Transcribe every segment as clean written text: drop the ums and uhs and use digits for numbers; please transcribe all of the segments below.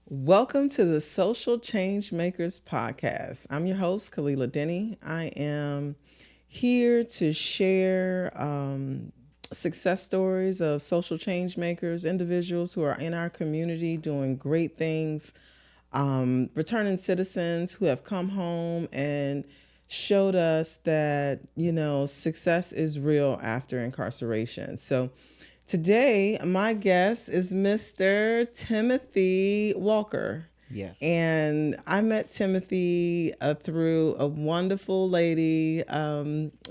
Welcome to the Social Change Makers podcast. I'm your host, Kalila Denny. I am here to share success stories of social change makers, individuals who are in our community doing great things, returning citizens who have come home and showed us that, success is real after incarceration. So today, my guest is Mr. Timothy Walker. Yes. And I met Timothy through a wonderful lady,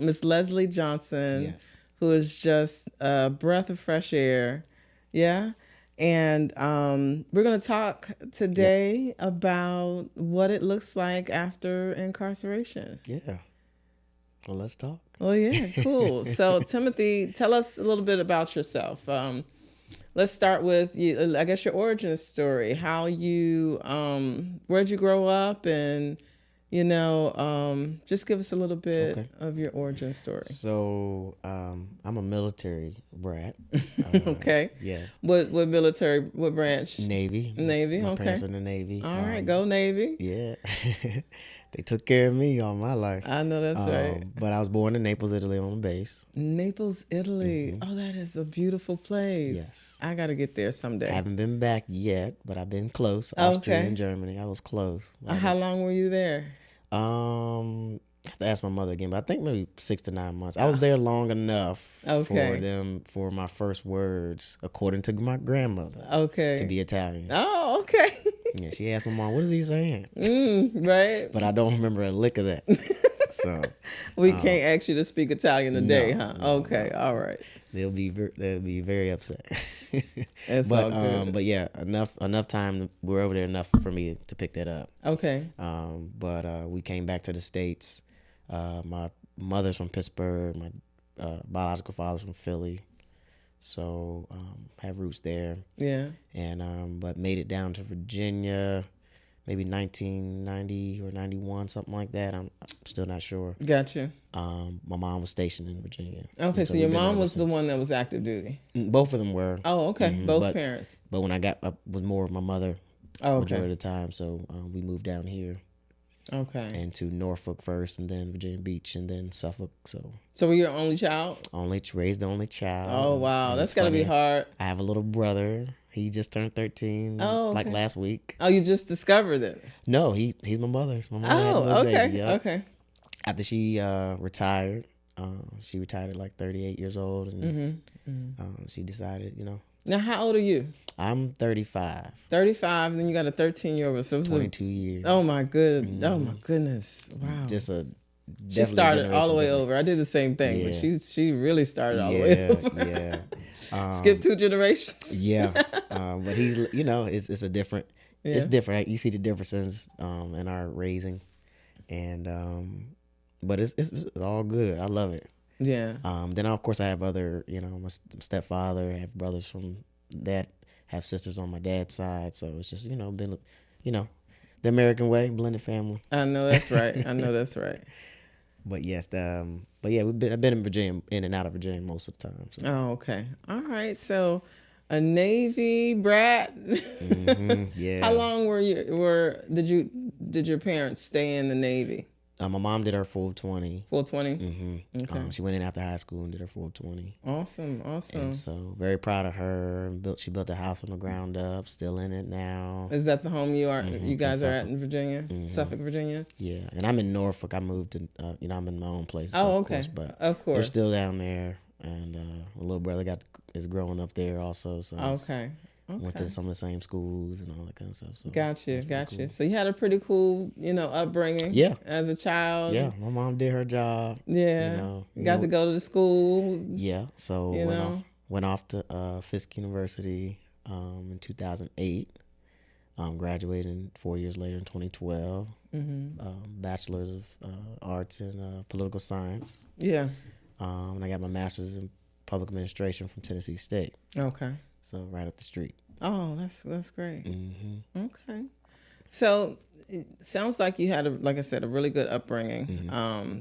Miss Leslie Johnson, Yes. who is just a breath of fresh air. Yeah. And we're going to talk today about what it looks like after incarceration. Yeah. Well, let's talk. Well, yeah, cool. So, Timothy, tell us a little bit about yourself. Let's start with you. I guess your origin story. How you, where'd you grow up, and just give us a little bit of your origin story. So, I'm a military brat. Okay. Yes. What military? What branch? Navy. Navy. My Okay. parents are in the Navy. All right, go Navy. Yeah. They took care of me all my life. I know that's right. But I was born in Naples, Italy, on the base. Naples, Italy. Oh, that is a beautiful place. Yes. I got to get there someday. I haven't been back yet, but I've been close. Austria and Germany. I was close. How long were you there? I have to ask my mother again, but I think maybe 6 to 9 months. I was there long enough for my first words, according to my grandmother, to be Italian. Oh, okay. Yeah, she asked my mom, "What is he saying?" Right. But I don't remember a lick of that. So we can't ask you to speak Italian today, huh? No, okay, all right. They'll be very upset. That's all good. But yeah, enough time. We're over there enough for me to pick that up. Okay. But we came back to the States. My mother's from Pittsburgh. My biological father's from Philly. So have roots there. Yeah. And but made it down to Virginia, maybe 1990 or 91, something like that. I'm still not sure. Gotcha. My mom was stationed in Virginia. Okay, so your mom was the one that was active duty. Both of them were. Oh, okay. Both parents. But when I was more of my mother majority of the time, so we moved down here. Okay. And to Norfolk first, and then Virginia Beach, and then Suffolk. So were you your only child? Raised the only child. Oh wow, that's gotta be hard. I have a little brother. He just turned 13. Like last week. Oh, you just discovered it? No, he's my mother's. My mother Oh, had a little okay, baby, okay. After she retired, she retired at like 38 years old, and she decided, Now, how old are you? I'm 35. 35, and then you got a 13-year-old. So 22 years. Oh my goodness! Wow. She started all the way over. I did the same thing, but she really started all the way over. Yeah. Skip 2 generations. Yeah. But he's, it's a different. Yeah. It's different. You see the differences in our raising, and but it's all good. I love it. Yeah. Then of course I have other, my stepfather. I have brothers from that. Have sisters on my dad's side. So it's just, been, the American way, blended family. I know that's right. But yes, I've been in Virginia, in and out of Virginia most of the time. So. Oh, okay. All right. So a Navy brat. Yeah. How long did your parents stay in the Navy? My mom did her full 20. Full 20? Mm-hmm. Okay. She went in after high school and did her full 20. Awesome. And so very proud of her. She built a house from the ground up, still in it now. Is that the home you guys are at in Virginia? Suffolk, Virginia? Yeah. And I'm in Norfolk. I moved to, I'm in my own place. Okay. Of course. They're still down there. And my little brother is growing up there also. So okay. Went to some of the same schools and all that kind of stuff. So Gotcha. Cool. So you had a pretty cool, upbringing. Yeah. As a child. Yeah. My mom did her job. Yeah. Got to go to the school. Yeah. So went off to Fisk University in 2008. Graduated 4 years later in 2012. Bachelor's of Arts in Political Science. Yeah. And I got my master's in Public Administration from Tennessee State. Okay. So right up the street. Oh, that's great. Mm-hmm. Okay. So it sounds like you had, like I said, a really good upbringing.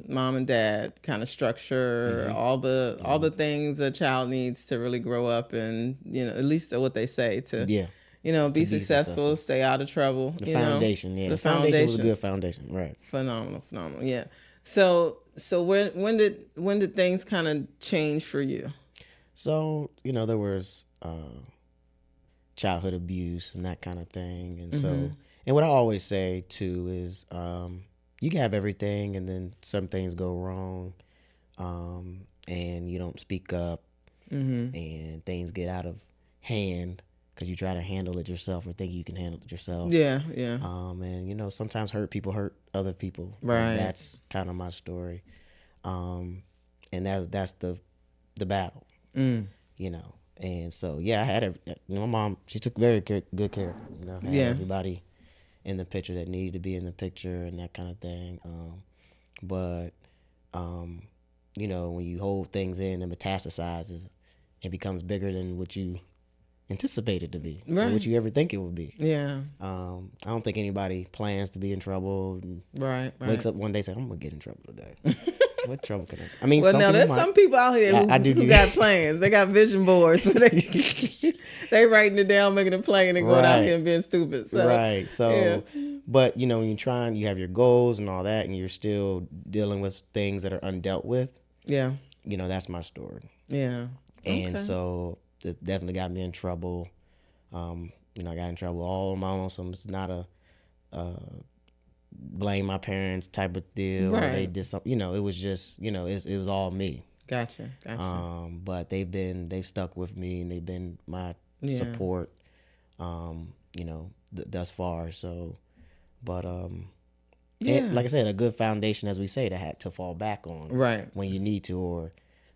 Mom and dad kind of structure, all the things a child needs to really grow up and, at least what they say to, Yeah, be to be successful, successful. stay out of trouble, The foundation, yeah, the the foundation was a good foundations. foundation, right? Phenomenal. Yeah. So when did things kind of change for you? So there was childhood abuse and that kind of thing, and so and what I always say too is you can have everything, and then some things go wrong, and you don't speak up, and things get out of hand because you try to handle it yourself or think you can handle it yourself. Yeah, yeah. And sometimes hurt people hurt other people, and Right. that's kind of my story. And that's the battle, and so yeah, I had my mom. She took very good care. Had Yeah. everybody in the picture that needed to be in the picture and that kind of thing. But when you hold things in and metastasizes, it becomes bigger than what you anticipated to be, or what Right. you ever think it would be. Yeah. I don't think anybody plans to be in trouble and Right. wakes Right. up one day saying, "I'm gonna get in trouble today." What trouble can I? I mean, Well, some now people there's might. some people out here I do who give got you plans. They got vision boards. They writing it down, making a plan, and going out right, here and being stupid. So, right. yeah, So, but when you're trying, you have your goals and all that, and you're still dealing with things that are undealt with. yeah, That's my story. yeah. And Okay. so it definitely got me in trouble. I got in trouble all on my own. So it's not a blame my parents type of deal, or they Right. did something. It was just it was all me. Gotcha. Gotcha. But they've stuck with me, and they've been my Yeah. support. Thus far. So, but and Yeah. like I said, a good foundation, as we say, to have to fall back on Right. when you need to, or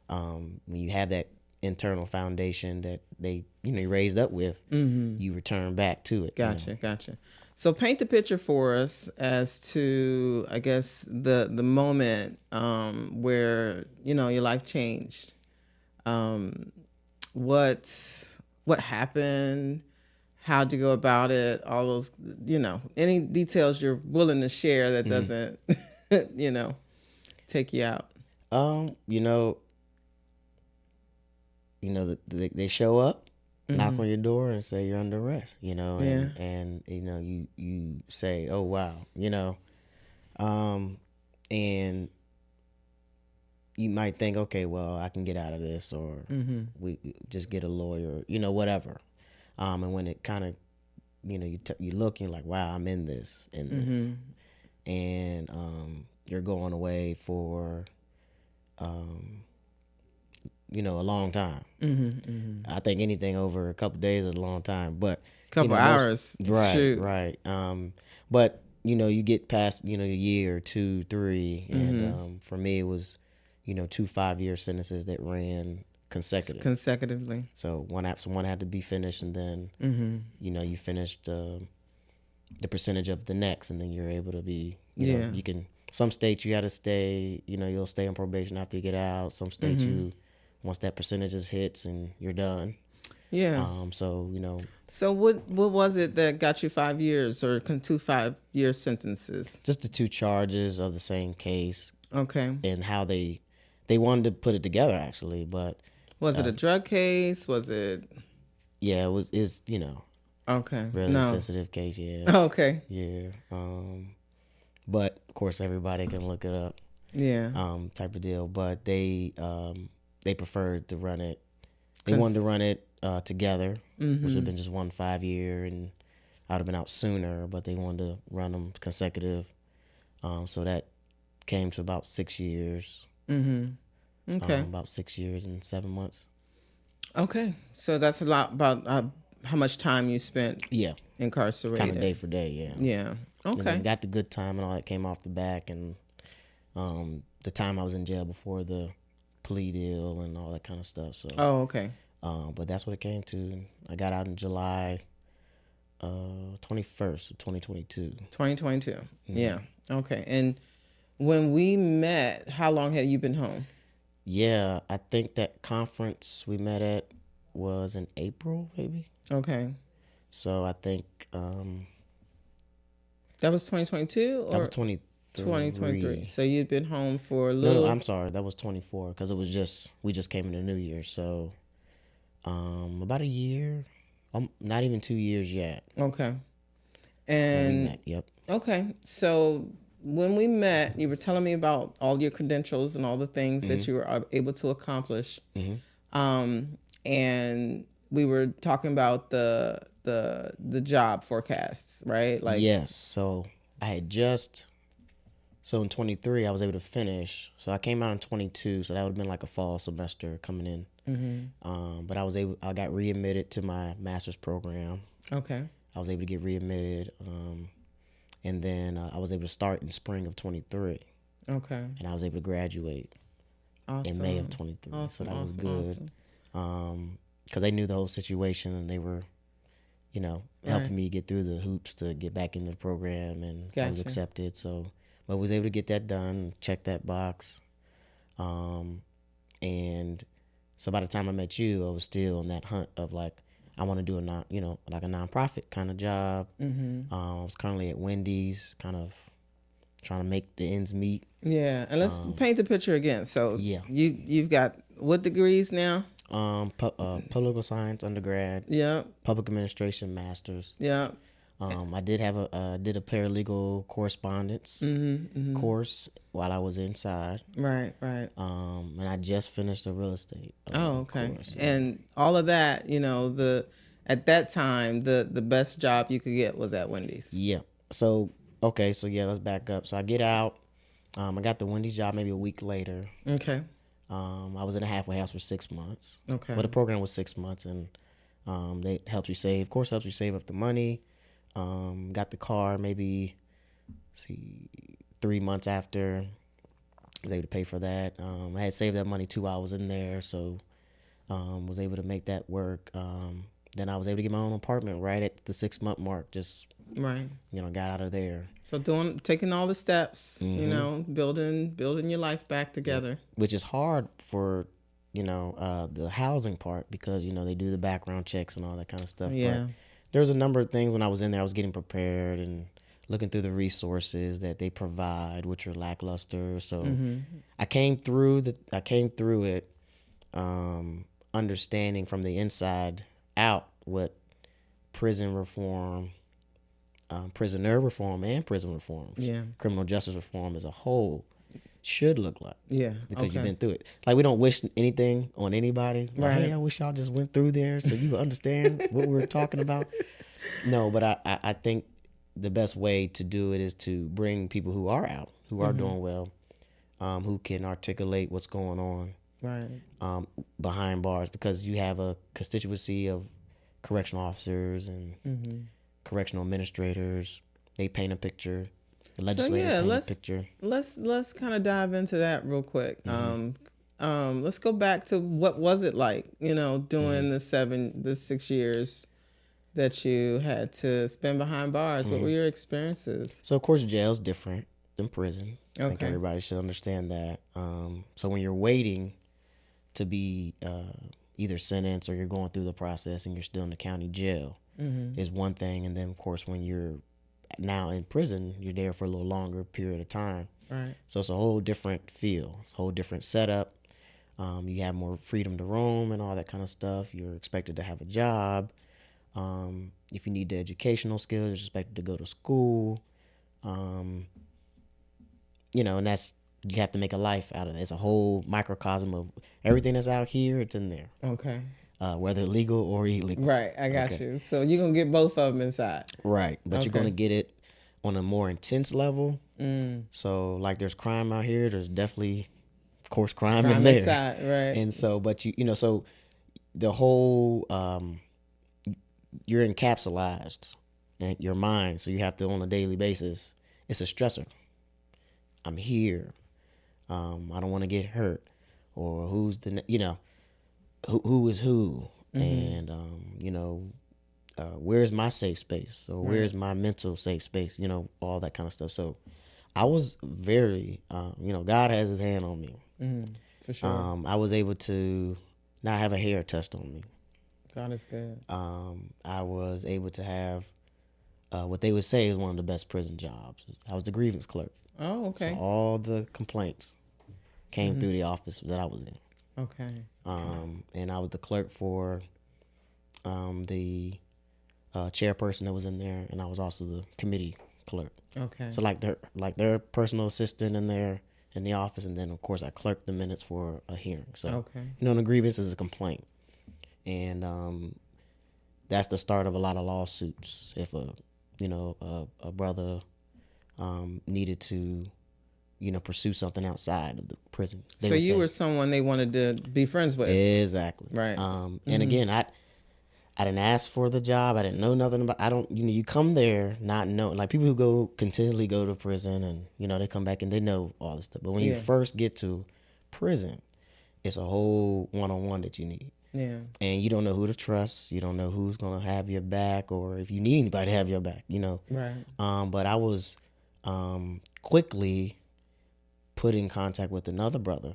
when you have that internal foundation that they you raised up with, you return back to it. Gotcha. Gotcha. So paint the picture for us as to, I guess, the moment where your life changed. What what happened? How'd you go about it? All those, any details you're willing to share that doesn't, take you out. Um, you know, they show up, knock on your door, and say you're under arrest. Yeah. And you say, oh wow, um, and you might think, okay, well, I can get out of this, or we just get a lawyer, whatever. And when it kind of, you look, and you're like, wow, I'm in this, and you're going away for, a long time. I think anything over a couple days is a long time, but Couple hours. right, Shoot. right. But you get past a year, 2, 3, and for me it was 2 5-year sentences that ran Consecutively. So one had to be finished, and then you finished the percentage of the next, and then you're able to be you can. Some states you got to stay. You'll stay on probation after you get out. Some states you once that percentage hits and you're done. Yeah. So So what was it that got you 5 years or 2 5-year sentences? just the 2 charges of the same case, Okay. and how they wanted to put it together actually, but Was it a drug case? Was it? yeah, it's Okay. really No. sensitive case. Yeah. Okay. Yeah. But of course everybody can look it up. Yeah. Type of deal. But they preferred to run it. They wanted to run it together, which would have been just 1 5-year, and I would have been out sooner. But they wanted to run them consecutive, so that came to about 6 years. Okay. About 6 years and 7 months. Okay. So that's a lot about how much time you spent Yeah, incarcerated. kind of day for day. Yeah. Yeah. And Okay. then got the good time and all that came off the back, and the time I was in jail before the plea deal and all that kind of stuff. So. Oh, okay. But that's what it came to. I got out in July 21st of 2022. 2022. Yeah. Okay. And when we met, how long had you been home? Yeah, I think that conference we met at was in April, maybe. Okay. So I think That was 2022 That was or 2023. 23. So you'd been home for a No, little. I'm sorry. That was 24 because it was we just came into New Year. So about a year, not even 2 years yet. Okay. When we And met. Yep. okay, so when we met, you were telling me about all your credentials and all the things that you were able to accomplish. Um, and we were talking about the job forecasts, right? Like, Yes. So I had just so in 23 I was able to finish. So I came out in 22, so that would have been like a fall semester coming in. But I got readmitted to my master's program. okay, I was able to get readmitted, and then I was able to start in spring of 23, okay, and I was able to graduate in May of 23. So awesome, that was awesome, good. awesome. Because they knew the whole situation, and they were, helping me get through the hoops to get back into the program, and I was Gotcha. accepted. So, but I was able to get that done, check that box, and so by the time I met you, I was still on that hunt of like, I want to do like a nonprofit kind of job. I was currently at Wendy's, kind of trying to make the ends meet. Yeah, and let's paint the picture again. So Yeah. you've got what degrees now? Political science undergrad, Yep, public administration masters. yep. I did did a paralegal correspondence course while I was inside. Right, right. And I just finished a real estate Oh, okay. course. And all of that, the at that time, the best job you could get was at Wendy's. Yeah. So okay, so yeah, let's back up. So I get out. I got the Wendy's job maybe a week later. Okay. I was in a halfway house for 6 months. Okay. But the program was 6 months, and they helped you save. Of course, helps you save up the money. Got the car maybe, 3 months after. I was able to pay for that. I had saved that money too while I was in there, so was able to make that work. Then I was able to get my own apartment right at the 6 month mark. Just Right. got out of there. So taking all the steps, building your life back together. Which is hard for the housing part because they do the background checks and all that kind of stuff. Yeah. But there was a number of things when I was in there. I was getting prepared and looking through the resources that they provide, which are lackluster. So I came through it, understanding from the inside out what prison reform, prisoner reform, and prison reform, criminal justice reform as a whole should look like. Yeah. Because you've been through it. Like, we don't wish anything on anybody. Like, Right. hey, I wish y'all just went through there so you would understand what we're talking about. No, but I think the best way to do it is to bring people who are out, who are doing well, who can articulate what's going on, right, behind bars, because you have a constituency of correctional officers and correctional administrators. They paint a picture. The legislators paint a picture. Let's kind of dive into that real quick. Let's go back to what was it like, doing the 6 years that you had to spend behind bars. What were your experiences? So of course, jail's different than prison. I think Okay. everybody should understand that. So when you're waiting to be either sentenced or you're going through the process and you're still in the county jail is one thing, and then of course when you're now in prison, you're there for a little longer period of time. Right. So it's a whole different feel. It's a whole different setup. You have more freedom to roam and all that kind of stuff. You're expected to have a job. If you need the educational skills, you're expected to go to school. And that's, you have to make a life out of it. It's a whole microcosm of everything that's out here. It's in there. Okay. Whether legal or illegal. Right. I got you. So you're going to get both of them inside. Right. But you're going to get it on a more intense level. So like there's crime out here. There's definitely, of course, crime in there. Inside, right. And so, but so the whole, you're encapsulated in your mind. So you have to, on a daily basis, it's a stressor. I'm here. I don't want to get hurt, or who's the, who is who, and where's my safe space, or where's my mental safe space, all that kind of stuff. So I was very, God has his hand on me. For sure. I was able to not have a hair touched on me. God is good. I was able to have what they would say is one of the best prison jobs. I was the grievance clerk. Oh, So okay. all the complaints came through the office that I was in. Okay. And I was the clerk for the chairperson that was in there, and I was also the committee clerk. Okay. So their personal assistant in there in the office, and then of course I clerked the minutes for a hearing. So Okay. the grievance is a complaint, and that's the start of a lot of lawsuits. If a brother needed to pursue something outside of the prison, So you were someone they wanted to be friends with. Exactly. Right. And again, I didn't ask for the job. I didn't know nothing about. I don't. You come there not knowing. Like people who continually go to prison, and they come back and they know all this stuff. But when you first get to prison, it's a whole one-on-one that you need. Yeah. And you don't know who to trust. You don't know who's gonna have your back, or if you need anybody to have your back. Right. But I was quickly put in contact with another brother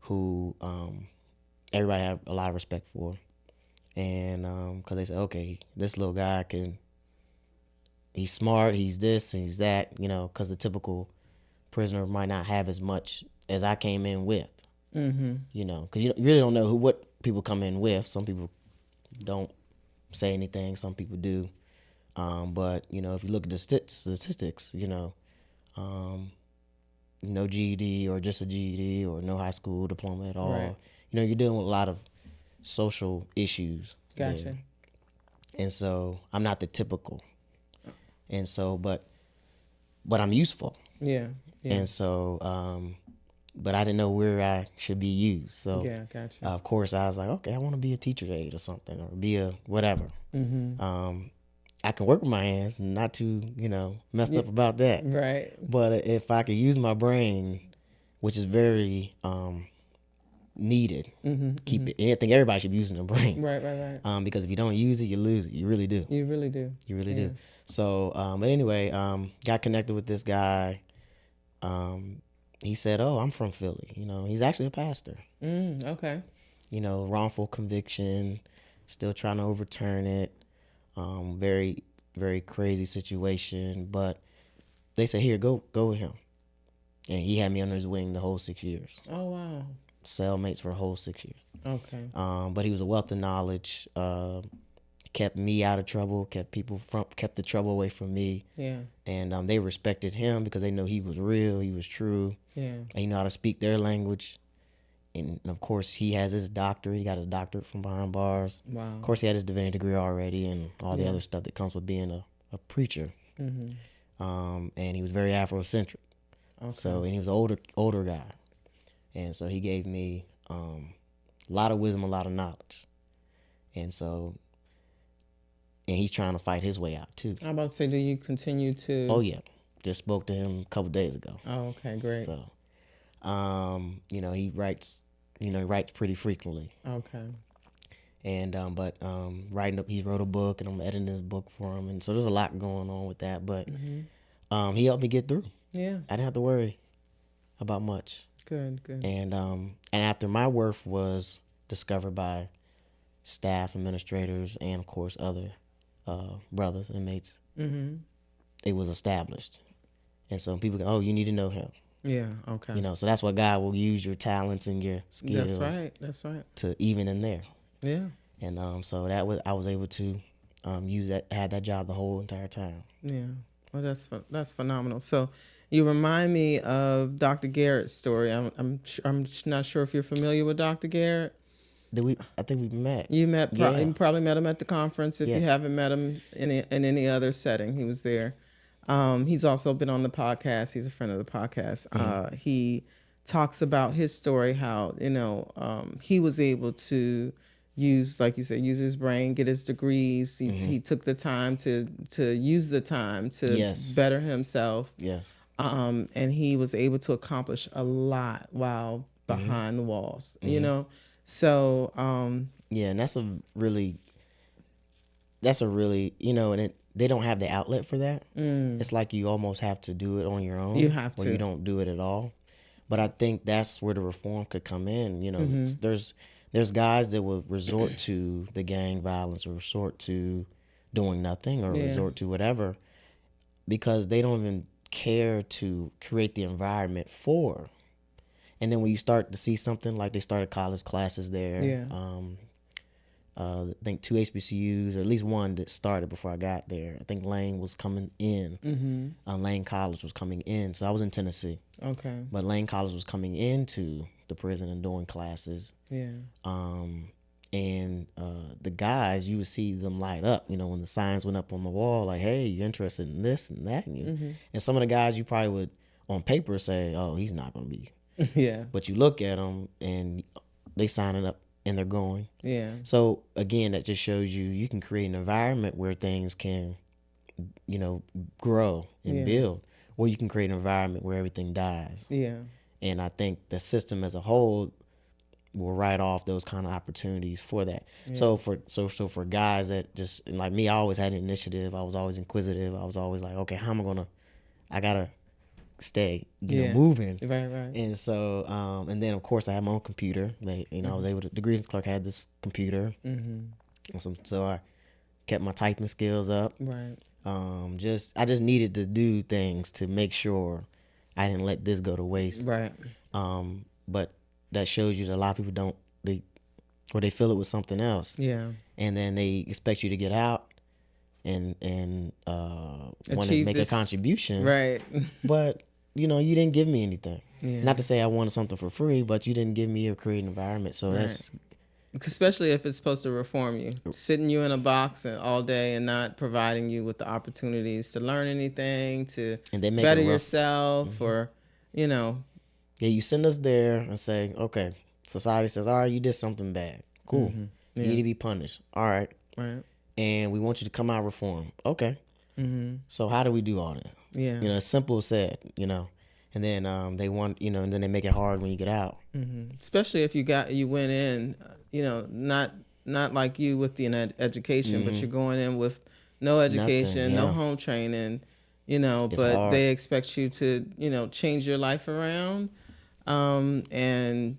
who everybody had a lot of respect for. And because they said, okay, this little guy he's smart, he's this and he's that, because the typical prisoner might not have as much as I came in with. Because you really don't know what people come in with. Some people don't say anything, some people do. But if you look at the statistics, no GED or just a GED or no high school diploma at all. Right. You're dealing with a lot of social issues. Gotcha. There. And so I'm not the typical. And so, but I'm useful. Yeah. And so, but I didn't know where I should be used. So, yeah, gotcha. Of course, I was like, okay, I want to be a teacher aide or something, or be a whatever. I can work with my hands, and not too, messed up about that. Right. But if I could use my brain, which is very needed, keep it. And I think everybody should be using their brain. Right. Because if you don't use it, you lose it. You really do. You really do. You really do. So, but anyway, got connected with this guy. He said, "Oh, I'm from Philly. He's actually a pastor. Okay. Wrongful conviction, still trying to overturn it. Very, very crazy situation. But they said, here, go with him. And he had me under his wing the whole 6 years. Oh, wow. Cellmates for a whole 6 years. Okay. But he was a wealth of knowledge. Kept me out of trouble. Kept the trouble away from me. Yeah. And they respected him because they know he was real. He was true. Yeah. And he know how to speak their language. And of course, he has his doctorate. He got his doctorate from behind bars. Wow. Of course, he had his divinity degree already, and all the other stuff that comes with being a preacher. And he was very Afrocentric. Okay. So, and he was an older guy. And so he gave me a lot of wisdom, a lot of knowledge. And so, and he's trying to fight his way out too. I'm about to say, do you continue to? Oh yeah, just spoke to him a couple days ago. Oh, okay, great. So, he writes, he writes pretty frequently. Okay. And he wrote a book, and I'm editing this book for him, and so there's a lot going on with that. But he helped me get through. Yeah. I didn't have to worry about much. Good. And after my worth was discovered by staff, administrators, and of course other brothers, inmates, it was established. And so people go, oh, you need to know him. Yeah, okay. So that's why God will use your talents and your skills. That's right. To even in there. Yeah. And so I was able to had that job the whole entire time. Yeah. Well, that's phenomenal. So you remind me of Dr. Garrett's story. I'm not sure if you're familiar with Dr. Garrett. I think we met. You probably met him at the conference. If you haven't met him in any other setting, he was there. He's also been on the podcast. He's a friend of the podcast. He talks about his story, how he was able to use, like you said, use his brain, get his degrees. He took the time to use the time to better himself. Yes. And he was able to accomplish a lot while behind the walls. So and that's a really and they don't have the outlet for that. It's like you almost have to do it on your own. You have to. Or you don't do it at all. But I think that's where the reform could come in. There's guys that will resort to the gang violence or resort to doing nothing or resort to whatever, because they don't even care to create the environment for. And then when you start to see something like they started college classes there, I think 2 HBCUs, or at least one that started before I got there. I think Lane was coming in. Lane College was coming in. So I was in Tennessee. Okay. But Lane College was coming into the prison and doing classes. Yeah. And the guys, you would see them light up, you know, when the signs went up on the wall, like, hey, you interested in this and that? And some of the guys you probably would, on paper, say, oh, he's not going to be. Yeah. But you look at them and they signing up and they're going. Yeah. So again, that just shows you can create an environment where things can, you know, grow and build, or you can create an environment where everything dies. Yeah. And I think the system as a whole will write off those kind of opportunities for that. Yeah. So for guys that just, like me, I always had an initiative. I was always inquisitive. I was always like, okay, how am I I gotta stay, you know, moving. Right. And so, and then of course I had my own computer. Like, you know, I was able to, the grievance clerk had this computer. So I kept my typing skills up. Right. I just needed to do things to make sure I didn't let this go to waste. Right. But that shows you that a lot of people they fill it with something else. Yeah. And then they expect you to get out and want to make a contribution. Right. But, you know, you didn't give me anything. Yeah. Not to say I wanted something for free, but you didn't give me a creative environment. So that's... Especially if it's supposed to reform you. Sitting you in a box all day and not providing you with the opportunities to learn anything, to better yourself, or, you know. Yeah, you send us there and say, okay, society says, all right, you did something bad. Cool. You need to be punished. All right. Right. And we want you to come out reform. Okay. So how do we do all that? Yeah. You know, it's simple as said, you know. And then they want, you know, and then they make it hard when you get out. Especially if you went in, you know, not like you with the education, but you're going in with no education, no home training, you know, it's but hard. They expect you to, you know, change your life around and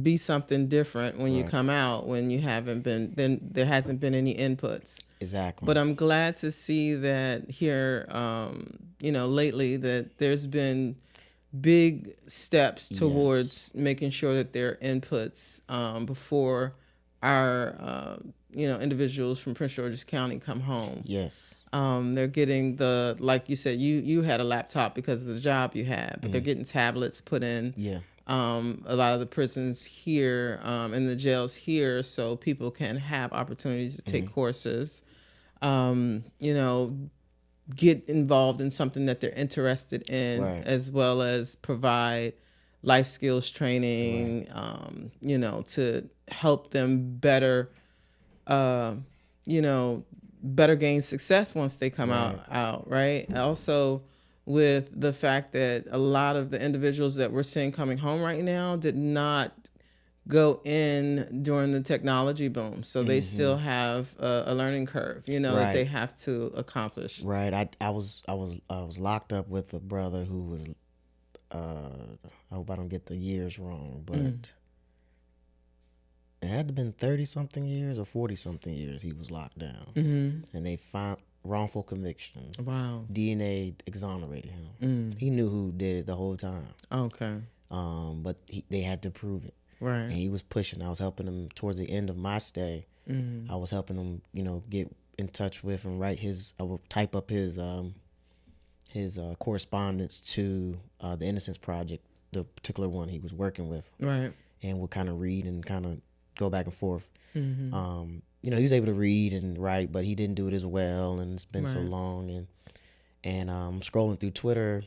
be something different when you come out, when you haven't been, then there hasn't been any inputs. Exactly. But I'm glad to see that here, you know, lately that there's been big steps towards making sure that there are inputs before our, you know, individuals from Prince George's County come home. Yes. They're getting like you said, you had a laptop because of the job you had, but they're getting tablets put in. Yeah. A lot of the prisons here and the jails here, so people can have opportunities to take courses, you know, get involved in something that they're interested in, as well as provide life skills training, you know, to help them better, you know, better gain success once they come out, right? Also, with the fact that a lot of the individuals that we're seeing coming home right now did not go in during the technology boom, so they still have a learning curve, you know, that they have to accomplish. Right. I was locked up with a brother who was I hope I don't get the years wrong, but it had to have been 30 something years or 40 something years he was locked down. And they found wrongful conviction. Wow. DNA exonerated him. He knew who did it the whole time. Okay. But they had to prove it. Right. And he was pushing. I was helping him towards the end of my stay. I was helping him, you know, get in touch with and write I would type up his correspondence to the Innocence Project, the particular one he was working with. Right. And would kind of read and kind of go back and forth. You know, he was able to read and write, but he didn't do it as well, and it's been so long. And I'm scrolling through Twitter,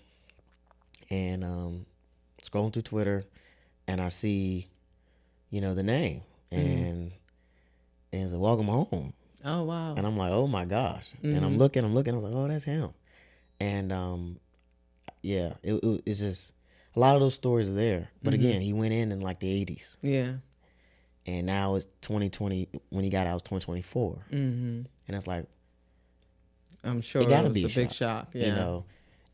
and I see, you know, the name, and it's a welcome home. Oh wow! And I'm like, oh my gosh! And I'm looking. I was like, oh, that's him. And yeah, it's just a lot of those stories are there. But again, he went in like the 80s. Yeah. And now it's 2020. When he got out, it was 2024. And it's like, I'm sure it gotta was be a big shock. Yeah. You know,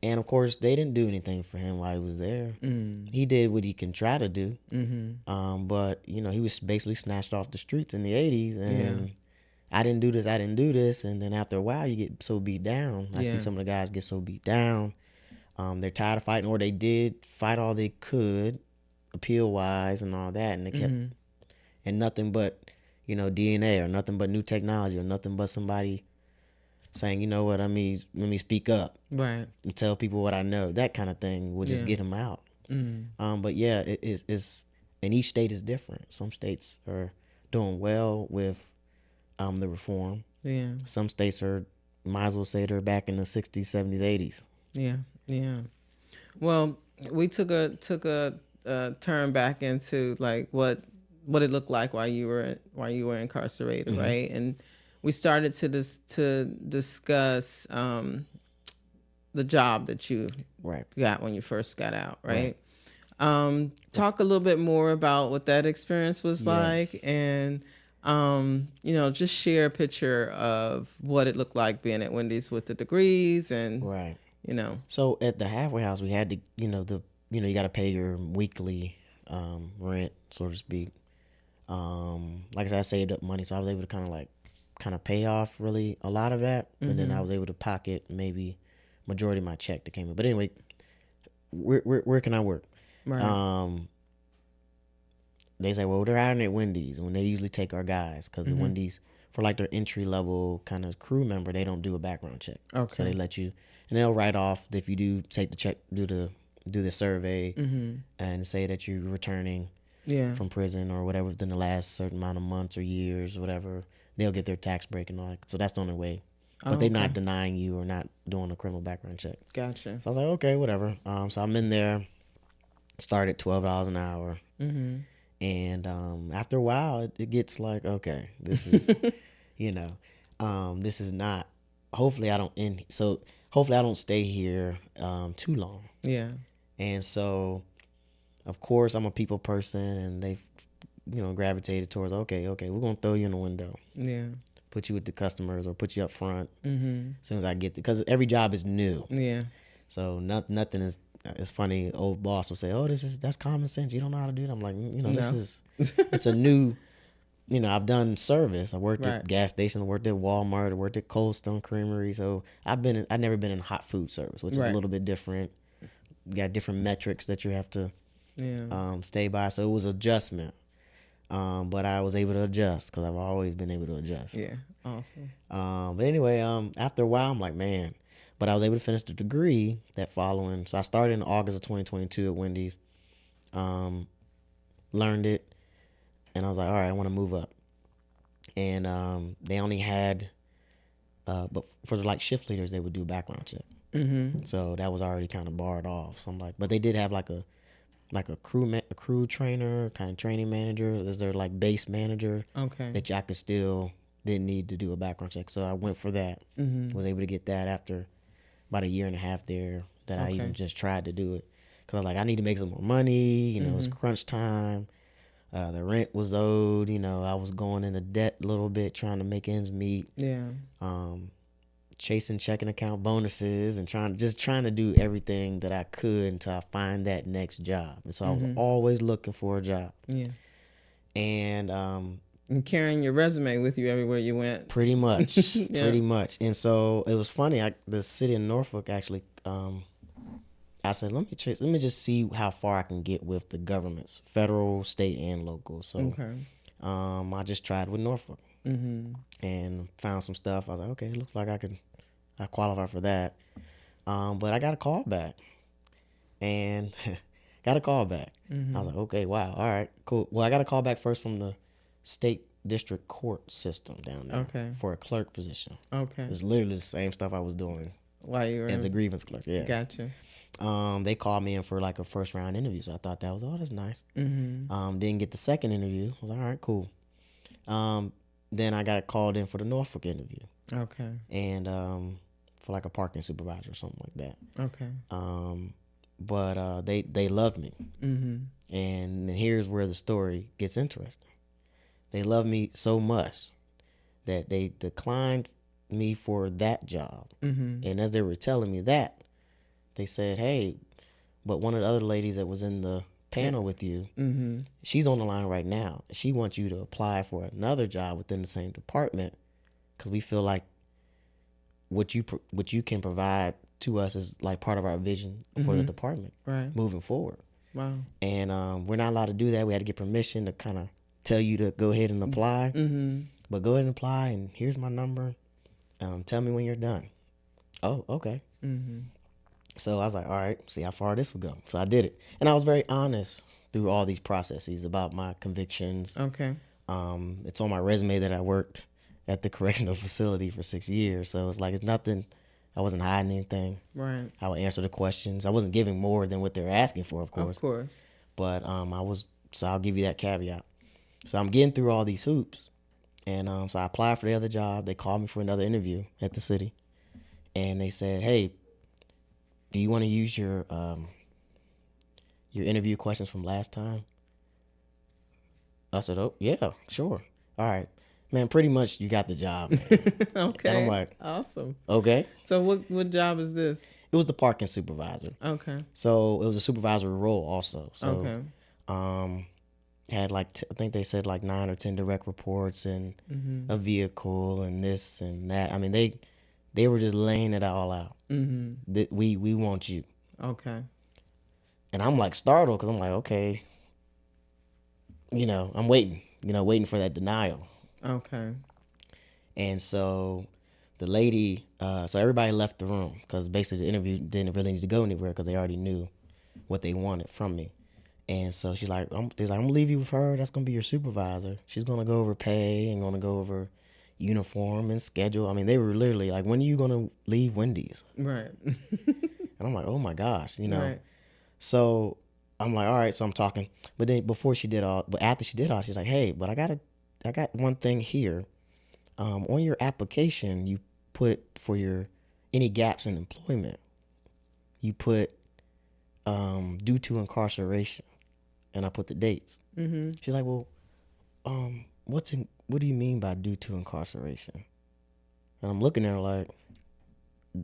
and of course they didn't do anything for him while he was there. He did what he can try to do. But you know, he was basically snatched off the streets in the 80s, and I didn't do this, and then after a while you get so beat down. I see some of the guys get so beat down. They're tired of fighting, or they did fight all they could, appeal wise and all that, and they kept and nothing but DNA or nothing but new technology or nothing but somebody saying, you know what, let me speak up, right, and tell people what I know. That kind of thing would just get them out. But yeah, it's and each state is different. Some states are doing well with the reform. Yeah. Some states are, might as well say, they're back in the 60s, 70s, 80s. Yeah. Yeah. Well, we took a turn back into like what it looked like while you were incarcerated, right? And we started to discuss the job that you got when you first got out, right? Talk a little bit more about what that experience was like, and just share a picture of what it looked like being at Wendy's with the degrees and So at the halfway house, we had to, you got to pay your weekly rent, so to speak. Like I said, I saved up money, so I was able to kind of pay off really a lot of that, and then I was able to pocket maybe majority of my check that came in. But anyway, where can I work? right. They say, well, they're out at Wendy's when they usually take our guys, because the Wendy's, for like their entry level kind of crew member, they don't do a background check. Okay. So they let you, and they'll write off if you do take the check, do the survey, and say that you're returning from prison or whatever within the last certain amount of months or years or whatever. They'll get their tax break and all that. So that's the only way. But they're not denying you or not doing a criminal background check. Gotcha. So I was like, okay, whatever. So I'm in there, started $12 an hour. And after a while, it gets like, okay, this is, this is not. Hopefully, I don't end. So hopefully, I don't stay here too long. Yeah. And so, of course, I'm a people person, and they've, gravitated towards, okay, we're gonna throw you in the window. Yeah. Put you with the customers or put you up front. As soon as I get because every job is new. Yeah. So nothing is. It's funny. Old boss will say, "Oh, that's common sense. You don't know how to do it." I'm like, this is. It's a new. I've done service. I worked at gas stations. I worked at Walmart. I worked at Cold Stone Creamery. So I've never been in hot food service, which is a little bit different. You got different metrics that you have to stay by. So it was adjustment. But I was able to adjust because I've always been able to adjust. Yeah, awesome. But anyway, after a while, I'm like, man. But I was able to finish the degree that following. So I started in August of 2022 at Wendy's. Learned it, and I was like, all right, I want to move up. And they only had, but for like shift leaders, they would do a background check. So that was already kind of barred off. So I'm like, but they did have like a crew trainer, kind of training manager. Is there like base manager? Okay. That I could still didn't need to do a background check. So I went for that. Was able to get that after about a year and a half there. That I even just tried to do it because I was like, I need to make some more money. It's crunch time. The rent was owed. I was going into debt a little bit, trying to make ends meet. Yeah. Chasing checking account bonuses and trying to do everything that I could until I find that next job. And so I was always looking for a job. Yeah. And carrying your resume with you everywhere you went. Pretty much. Pretty much. And so it was funny. The city of Norfolk actually, I said, let me just see how far I can get with the governments, federal, state, and local. So I just tried with Norfolk and found some stuff. I was like, okay, it looks like I qualify for that. But I got a call back. And got a call back. I was like, okay, wow, all right, cool. Well, I got a call back first from the state district court system down there for a clerk position. Okay. It's literally the same stuff I was doing while you were as a grievance clerk. Yeah. Gotcha. They called me in for like a first round interview, so I thought that's nice. Didn't get the second interview. I was like, all right, cool. Then I got called in for the Norfolk interview. Okay. And for like a parking supervisor or something like that. Okay. But they loved me. And here's where the story gets interesting. They loved me so much that they declined me for that job. And as they were telling me that, they said, hey, but one of the other ladies that was in the panel with you, she's on the line right now. She wants you to apply for another job within the same department because we feel like what you can provide to us is like part of our vision for the department moving forward. Wow. And we're not allowed to do that. We had to get permission to kind of tell you to go ahead and apply. But go ahead and apply, and here's my number. Tell me when you're done. Oh, okay. So I was like, all right, see how far this will go. So I did it. And I was very honest through all these processes about my convictions. Okay. It's on my resume that I worked at the correctional facility for 6 years. So it's like, it's nothing. I wasn't hiding anything. Right. I would answer the questions. I wasn't giving more than what they were asking for, of course. Of course. But so I'll give you that caveat. So I'm getting through all these hoops. And so I applied for the other job. They called me for another interview at the city. And they said, hey, do you want to use your interview questions from last time? I said, oh, yeah, sure. All right. Man, pretty much you got the job. Okay. And I'm like, awesome. Okay. So what job is this? It was the parking supervisor. Okay. So it was a supervisory role also. So, okay. Had like, I think they said like 9 or 10 direct reports and a vehicle and this and that. I mean, they were just laying it all out. That we want you. Okay. And I'm like startled because I'm like, okay, I'm waiting for that denial. Okay. And so the lady, so everybody left the room because basically the interview didn't really need to go anywhere because they already knew what they wanted from me. And so she's like, I'm gonna leave you with her. That's gonna be your supervisor. She's gonna go over pay and gonna go over uniform and schedule. I mean, they were literally like, when are you gonna leave Wendy's? Right. And I'm like, oh my gosh, Right. So I'm like, all right. So I'm talking, but then after she did all, she's like, hey, but I got one thing here. On your application, you put for your any gaps in employment, you put due to incarceration, and I put the dates. She's like, well, what do you mean by due to incarceration? And I'm looking at her like,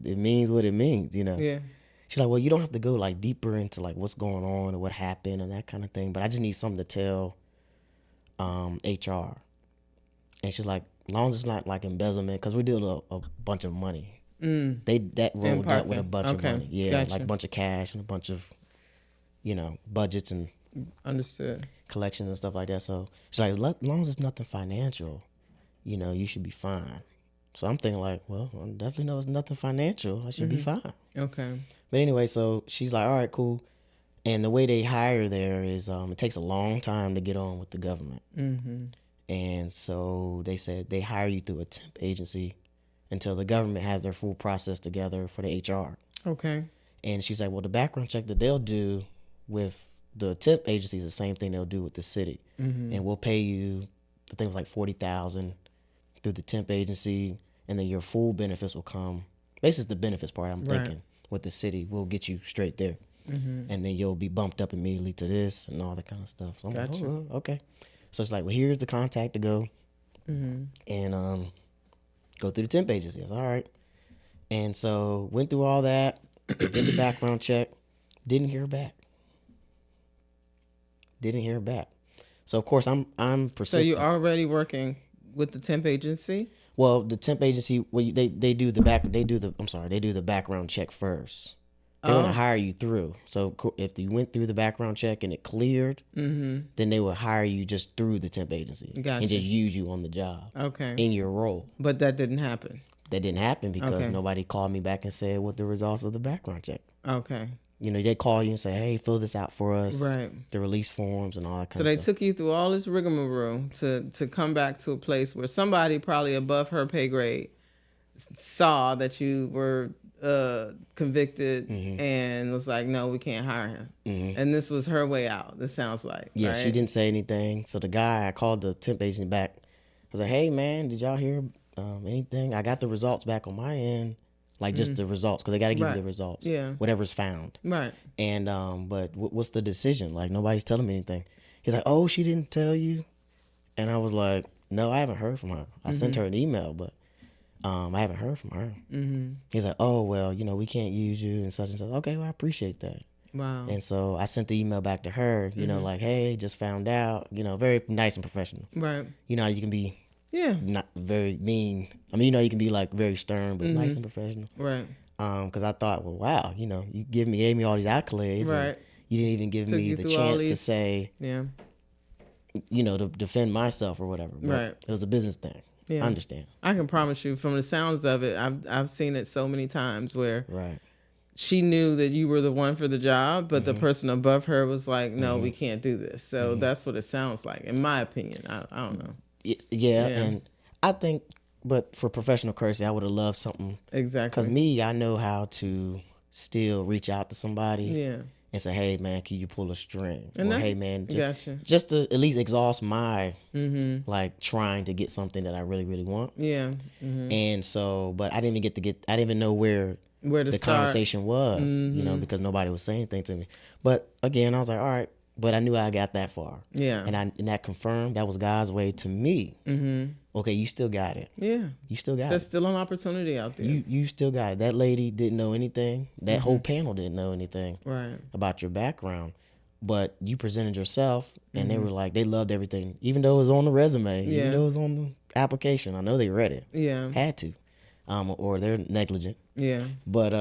it means what it means, Yeah. She's like, well, you don't have to go like deeper into like what's going on or what happened and that kind of thing, but I just need something to tell HR. And she's like, as long as it's not like embezzlement, because we deal a bunch of money. That rolled up with a bunch of money. Yeah, gotcha. like a bunch of cash and a bunch of, budgets and Understood. collections and stuff like that. So she's like, as long as it's nothing financial, you should be fine. So I'm thinking like, well, I definitely know it's nothing financial. I should be fine. Okay. But anyway, so she's like, all right, cool. And the way they hire there is it takes a long time to get on with the government. And so they said they hire you through a temp agency until the government has their full process together for the HR. Okay. And she's like, well, the background check that they'll do with the temp agency is the same thing they'll do with the city. And we'll pay you, I think it was like $40,000 through the temp agency, and then your full benefits will come. Basically, the benefits part, I'm thinking, with the city, we'll get you straight there. And then you'll be bumped up immediately to this and all that kind of stuff. So I'm like, oh, okay. So it's like, well, here's the contact to go and go through the temp agency. I was all right. And so went through all that, did the background check, didn't hear back. So of course I'm persistent. So you're already working with the temp agency? Well, the temp agency, they do the background check first. They're going to hire you through. So if you went through the background check and it cleared, then they will hire you just through the temp agency. Gotcha. And just use you on the job. Okay. In your role. But that didn't happen. That didn't happen because nobody called me back and said what the results of the background check. Okay. They call you and say, hey, fill this out for us. Right. The release forms and all that kind of stuff. So they took you through all this rigmarole to come back to a place where somebody probably above her pay grade saw that you were convicted and was like, no, we can't hire him. And this was her way out, this sounds like. Yeah, right? She didn't say anything. So the guy, I called the temp agent back. I was like, hey, man, did y'all hear anything? I got the results back on my end. Like just the results, because they got to give you the results. Yeah. Whatever's found. Right. And but what's the decision? Like nobody's telling me anything. He's like, oh, she didn't tell you? And I was like, no, I haven't heard from her. I sent her an email, but I haven't heard from her. He's like, oh, well, we can't use you and such and such. Okay, well, I appreciate that. Wow. And so I sent the email back to her, like, hey, just found out, very nice and professional. Right. You can be Yeah. Not very mean. I mean, you can be like very stern, but nice and professional. Right. Because I thought, well, wow, you gave me all these accolades, and Right. you didn't even give Took me you the through all chance to these. say, Yeah. to defend myself or whatever. But Right. it was a business thing. Yeah. I understand. I can promise you, from the sounds of it, I've seen it so many times where Right. she knew that you were the one for the job, but the person above her was like, "No, we can't do this." So that's what it sounds like, in my opinion. I don't know. Yeah, Yeah. and I think, but for professional courtesy, I would have loved something. Exactly. Because me, I know how to still reach out to somebody Yeah. and say, hey, man, can you pull a string? And Or, that, hey, man, gotcha. just to at least exhaust my, like, trying to get something that I really, really want. Yeah. And so, but I didn't I didn't even know where Where to the start. conversation was, because nobody was saying anything to me. But again, I was like, all right. But I knew I got that far. Yeah. And that confirmed that was God's way to me. Okay, you still got it. Yeah. You still got There's it. still an opportunity out there. You still got it. That lady didn't know anything. That whole panel didn't know anything Right. about your background. But you presented yourself, and they were like, they loved everything, even though it was on the resume, Yeah. even though it was on the application. I know they read it. Yeah. Had to, or they're negligent. Yeah. But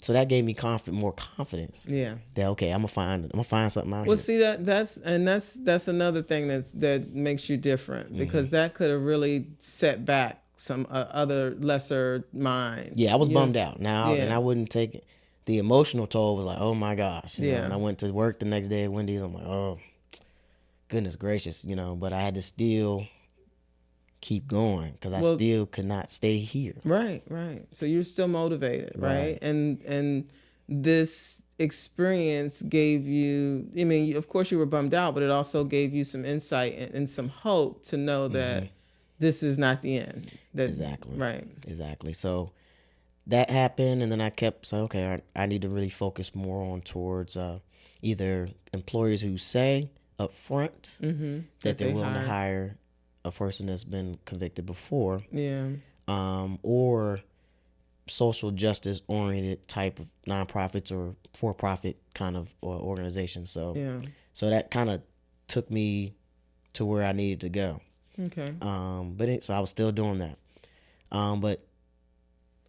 so that gave me more confidence. Yeah. That okay, I'm gonna find something out Well, here. see that's another thing that makes you different, because that could have really set back some other lesser minds. Yeah, I was You bummed know? out now, and Yeah. I wouldn't take it. The emotional toll was like, oh my gosh, Yeah. And I went to work the next day at Wendy's. I'm like, oh, goodness gracious, But I had to still keep going because I still could not stay here. Right. Right. So you're still motivated, right? Right. And this experience gave you. I mean, of course you were bummed out, but it also gave you some insight and some hope to know that this is not the end. That, Exactly. Right. Exactly. So that happened, and then I kept saying, okay, I need to really focus more on towards either employers who say up front that they're willing to hire a person that's been convicted before, Yeah. or social justice oriented type of nonprofits or for-profit kind of organizations. So Yeah. so that kind of took me to where I needed to go. Okay. So I was still doing that. But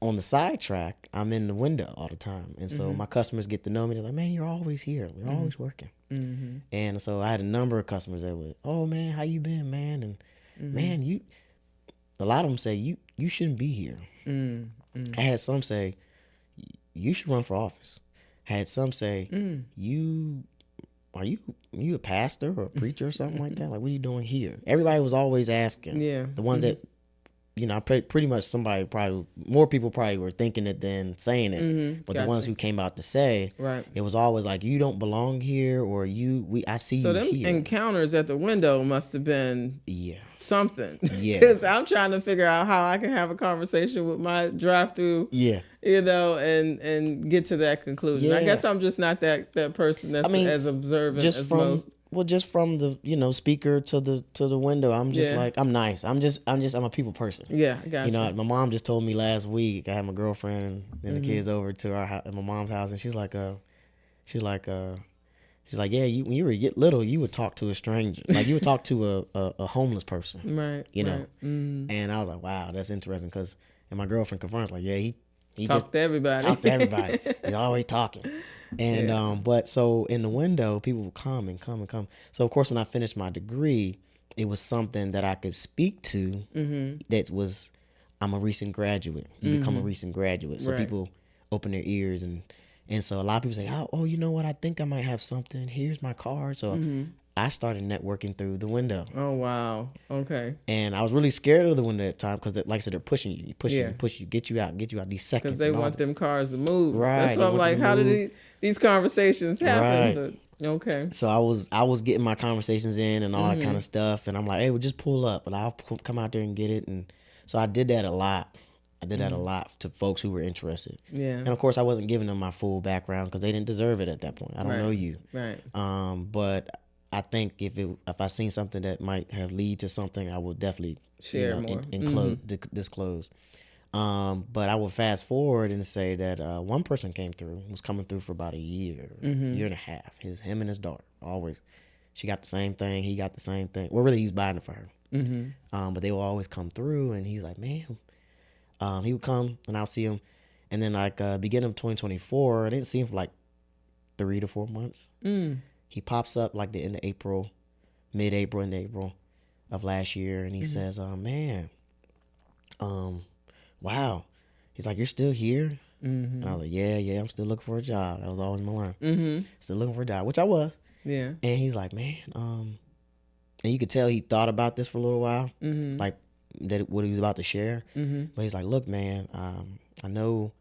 on the sidetrack, I'm in the window all the time. And so my customers get to know me. They're like, man, you're always here. You're always working. And so I had a number of customers that would, oh, man, how you been, man? And, man, a lot of them say, you shouldn't be here. I had some say, you should run for office. I had some say, are you a pastor or a preacher or something like that? Like, what are you doing here? Everybody was always asking. Yeah. The ones that, pretty much more people probably were thinking it than saying it. But the ones who came out to say, Right. it was always like, you don't belong here, or I see So you them here. encounters at the window must have been something. Yeah. Because I'm trying to figure out how I can have a conversation with my drive-through. Yeah. And get to that conclusion. I Yeah. guess I'm just not that person that's as observant as most. Well, just from the speaker to the window, I'm just like, I'm nice. I'm a people person. Yeah, I got you. My mom just told me last week. I had my girlfriend and the kids over to at my mom's house, and she's like, yeah, when you were little, you would talk to a stranger, like you would talk to a homeless person, right? Right. And I was like, wow, that's interesting, and my girlfriend confirmed, like, yeah, he talk to everybody. Talk to everybody. He's always talking. And but so in the window, people would come and come and come. So of course, when I finished my degree, it was something that I could speak to. That was, I'm a recent graduate. You become a recent graduate, so people open their ears, and so a lot of people say, oh, you know what? I think I might have something. Here's my card. So I started networking through the window. Oh, wow. Okay. And I was really scared of the window at the time because, like I said, they're pushing you, get you out these seconds. Because they want them cars to move. Right. That's why I'm like, how did these conversations happen? Right. But, okay. So I was getting my conversations in and all that kind of stuff. And I'm like, hey, well, just pull up and I'll come out there and get it. And so I did that a lot. I did that a lot to folks who were interested. Yeah. And of course, I wasn't giving them my full background because they didn't deserve it at that point. I don't know you. Right. But I think if I seen something that might have lead to something, I would definitely share more, disclose. But I would fast forward and say that one person was coming through for about a year, year and a half. Him and his daughter always, She got the same thing. He got the same thing. Well, really, he's buying it for her. But they will always come through, and he's like, man, he would come, and I'll see him. And then like beginning of 2024, I didn't see him for like 3 to 4 months. He pops up like the end of April, mid-April, end of April of last year, and he says, man, wow. He's like, you're still here? And I was like, yeah, I'm still looking for a job. That was always my line. Still looking for a job, which I was. Yeah. And he's like, man, and you could tell he thought about this for a little while, like that what he was about to share. But he's like, look, man, I know,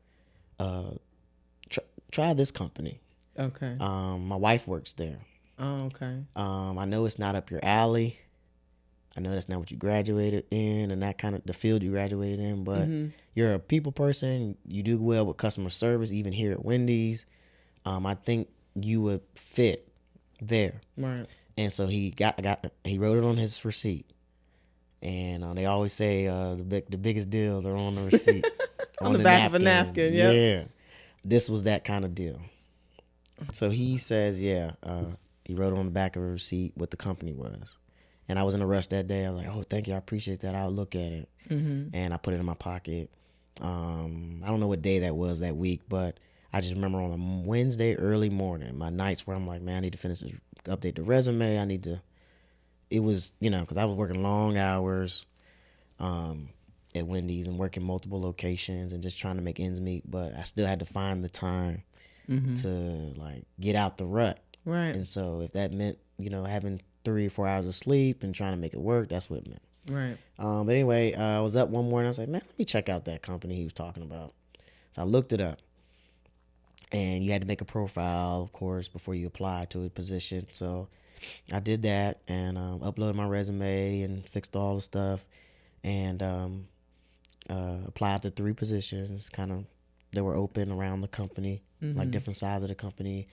try this company. Okay. My wife works there. Oh, okay. I know it's not up your alley. I know that's not what you graduated in and that kind of the field you graduated in, but you're a people person. You do well with customer service, even here at Wendy's. I think you would fit there. Right. And so he wrote it on his receipt. And they always say the biggest deals are on the receipt. on the back of a napkin. Yep. Yeah. This was that kind of deal. So he says, he wrote on the back of a receipt what the company was. And I was in a rush that day. I was like, oh, thank you. I appreciate that. I'll look at it. And I put it in my pocket. I don't know what day that was that week, but I just remember on a Wednesday early morning, my nights where I'm like, man, I need to finish this, update the resume. It was, because I was working long hours at Wendy's and working multiple locations and just trying to make ends meet. But I still had to find the time to like get out the rut. Right. And so if that meant, having 3 or 4 hours of sleep and trying to make it work, that's what it meant. Right. But anyway, I was up one morning. I was like, man, let me check out that company he was talking about. So I looked it up. And you had to make a profile, of course, before you apply to a position. So I did that and uploaded my resume and fixed all the stuff and applied to 3 positions. They were open around the company, like different sides of the company.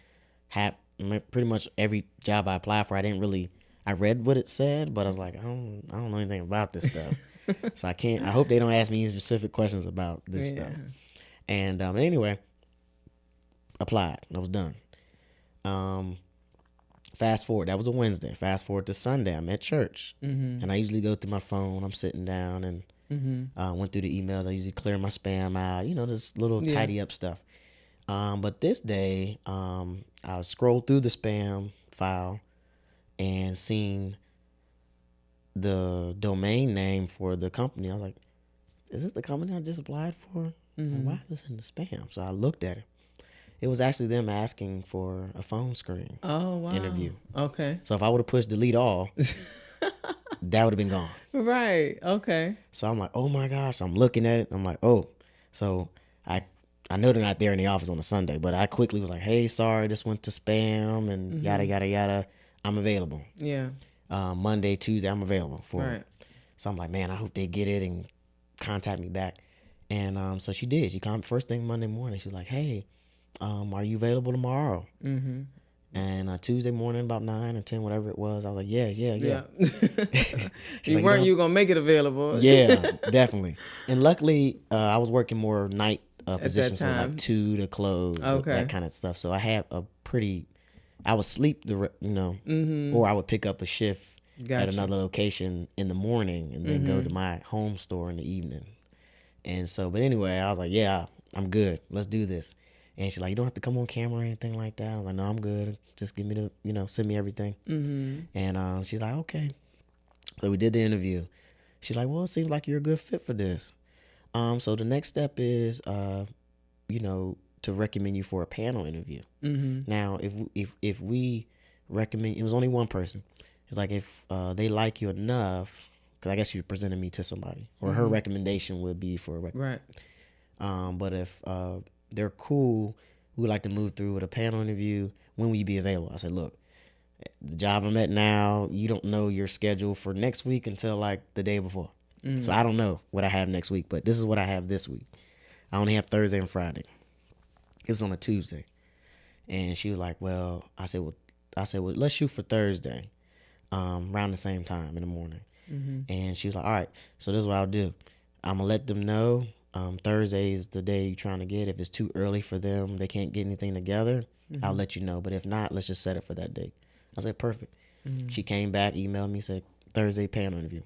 Pretty much every job I applied for, I read what it said, but I was like, I don't know anything about this stuff. So I hope they don't ask me any specific questions about this stuff. And anyway, applied. I was done. Fast forward. That was a Wednesday. Fast forward to Sunday. I'm at church. And I usually go through my phone. I'm sitting down and went through the emails. I usually clear my spam out, just little tidy up stuff. But this day, I scrolled through the spam file and seen the domain name for the company. I was like, is this the company I just applied for? Like, why is this in the spam? So I looked at it. It was actually them asking for a phone screen interview. Okay. So if I would have pushed delete all, that would have been gone. Right. Okay. So I'm like, oh my gosh. I'm looking at it. I'm like, oh. So I know they're not there in the office on a Sunday, but I quickly was like, hey, sorry, this went to spam and yada, yada, yada. I'm available. Yeah. Monday, Tuesday, I'm available for Right. it. So I'm like, man, I hope they get it and contact me back. And so she did. She called first thing Monday morning. She was like, hey, are you available tomorrow? And Tuesday morning about 9 or 10, whatever it was, I was like, yeah. You weren't you gonna make it available? Yeah, definitely. And luckily, I was working more night positions, so like 2 to close, that kind of stuff. So I had I would sleep or I would pick up a shift at another location in the morning and then go to my home store in the evening. And so, but anyway, I was like, yeah, I'm good. Let's do this. And she's like, you don't have to come on camera or anything like that. I was like, no, I'm good. Just give me send me everything. And she's like, okay. So we did the interview. She's like, well, it seems like you're a good fit for this. So the next step is, to recommend you for a panel interview. Now, if we recommend, it was only one person. It's like if they like you enough, because I guess you presented me to somebody, or her recommendation would be for a right. But if they're cool, we would like to move through with a panel interview. When will you be available? I said, look, the job I'm at now, you don't know your schedule for next week until like the day before. So I don't know what I have next week, but this is what I have this week. I only have Thursday and Friday. It was on a Tuesday. And she was like, well, I said, let's shoot for Thursday, around the same time in the morning. And she was like, all right, so this is what I'll do. I'm going to let them know Thursday is the day you're trying to get. If it's too early for them, they can't get anything together, I'll let you know. But if not, let's just set it for that date. I said, perfect. She came back, emailed me, said Thursday panel interview.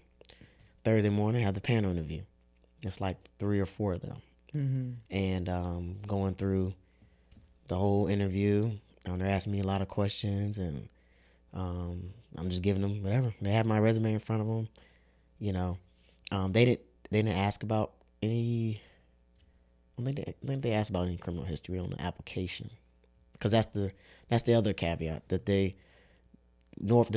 Thursday morning, had the panel interview. It's like 3 or 4 of them. And going through the whole interview, they're asking me a lot of questions, and I'm just giving them whatever. They have my resume in front of them. You know, they didn't ask about any. I think they asked about any criminal history on the application, because that's the other caveat that the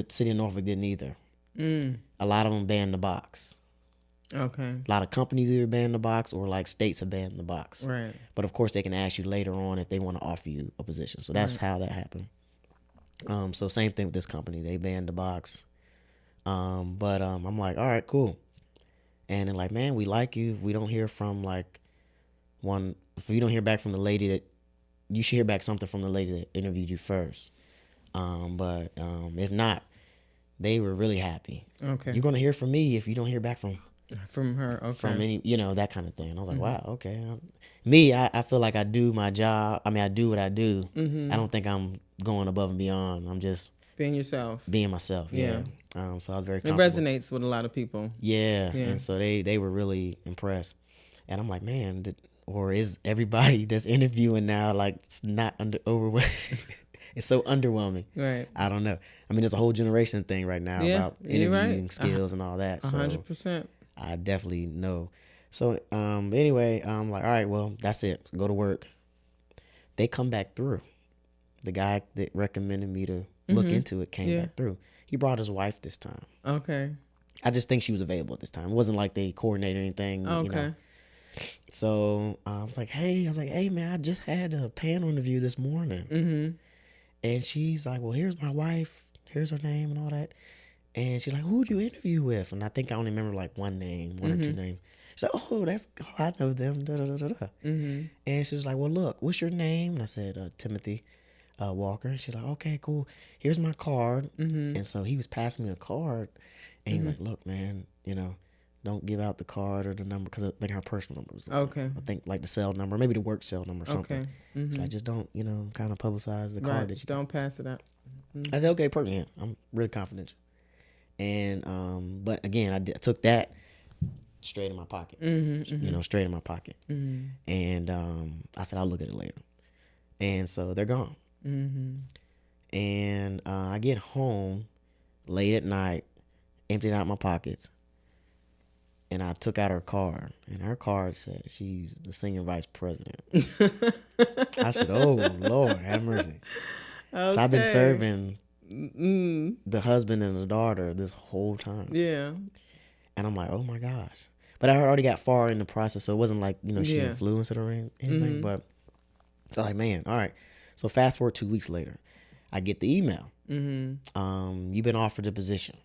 city of Norfolk didn't either. A lot of them banned the box. Okay. A lot of companies either banned the box or like states have banned the box. Right. But of course they can ask you later on if they want to offer you a position. So that's how that happened. So same thing with this company. They banned the box. But I'm like, all right, cool. And they're like, man, we like you. We don't hear from like if you don't hear back from the lady that, you should hear back something from the lady that interviewed you first. But if not, they were really happy. Okay. You're going to hear from me if you don't hear back from her. Okay. From any, that kind of thing. And I was like, wow, okay. I feel like I do my job. I mean, I do what I do. I don't think I'm going above and beyond. I'm just being yourself. Being myself. Yeah. So I was very comfortable. It resonates with a lot of people. Yeah. And so they were really impressed. And I'm like, man, or is everybody that's interviewing now like it's not overwhelming? It's so underwhelming. Right. I don't know. I mean, there's a whole generation thing right now about interviewing skills and all that. 100%. I definitely know. So anyway, I'm like, all right, well, that's it. Go to work. They come back through. The guy that recommended me to look into it came back through. He brought his wife this time. Okay. I just think she was available at this time. It wasn't like they coordinated anything. Okay. So I was like, hey man, I just had a panel interview this morning. And she's like, well, here's my wife. Here's her name and all that. And she's like, who'd you interview with? And I think I only remember like one or 2 names. She's like, I know them. Da, da, da, da. And she was like, well, look, what's your name? And I said, Timothy Walker. And she's like, okay, cool. Here's my card. And so he was passing me a card. And he's like, look, man, don't give out the card or the number, because I think her personal number was I think like the cell number, maybe the work cell number or something. Okay. So I just don't, kind of publicize the card that you don't pass it out. I said, okay, perfect. Yeah, I'm really confidential. And but again, I took that straight in my pocket. Straight in my pocket. And I said, I'll look at it later. And so they're gone. And I get home late at night, emptied out my pockets, and I took out her card, and her card said she's the senior vice president. I said, oh, Lord, have mercy. Okay. So I've been serving the husband and the daughter this whole time. Yeah. And I'm like, oh, my gosh. But I already got far in the process, so it wasn't like, she influenced it or anything. But so like, man, all right. So fast forward 2 weeks later, I get the email. You've been offered the position.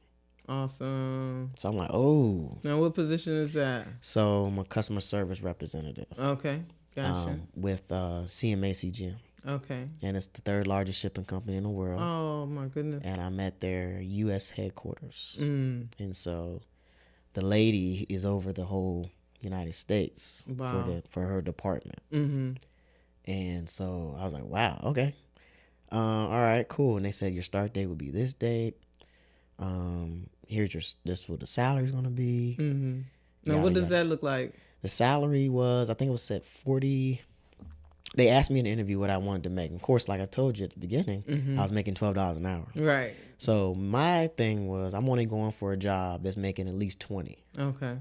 Awesome. So I'm like, oh. Now, what position is that? So I'm a customer service representative. Okay, gotcha. With CMAC Gym. Okay. And it's the 3rd largest shipping company in the world. Oh, my goodness. And I'm at their U.S. headquarters. And so the lady is over the whole United States for her department. And so I was like, wow, okay. All right, cool. And they said your start date would be this date. This what the salary's gonna be. Now, what does that look like? The salary was, I think it was set 40. They asked me in the interview what I wanted to make. Of course, like I told you at the beginning, I was making $12 an hour. Right. So my thing was, I'm only going for a job that's making at least 20. Okay.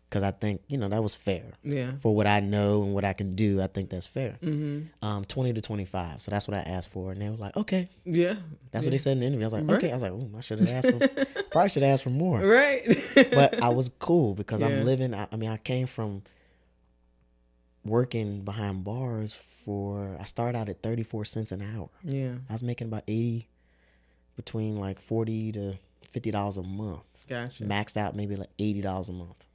Because I think, that was fair. Yeah. For what I know and what I can do, I think that's fair. 20 to 25. So that's what I asked for. And they were like, okay. Yeah. That's what they said in the interview. I was like, okay. I was like, I should have asked for, probably should have asked for more. Right. But I was cool because I'm living, I came from working behind bars I started out at 34 cents an hour. Yeah. I was making about between like $40 to $50 a month. Gotcha. Maxed out maybe like $80 a month.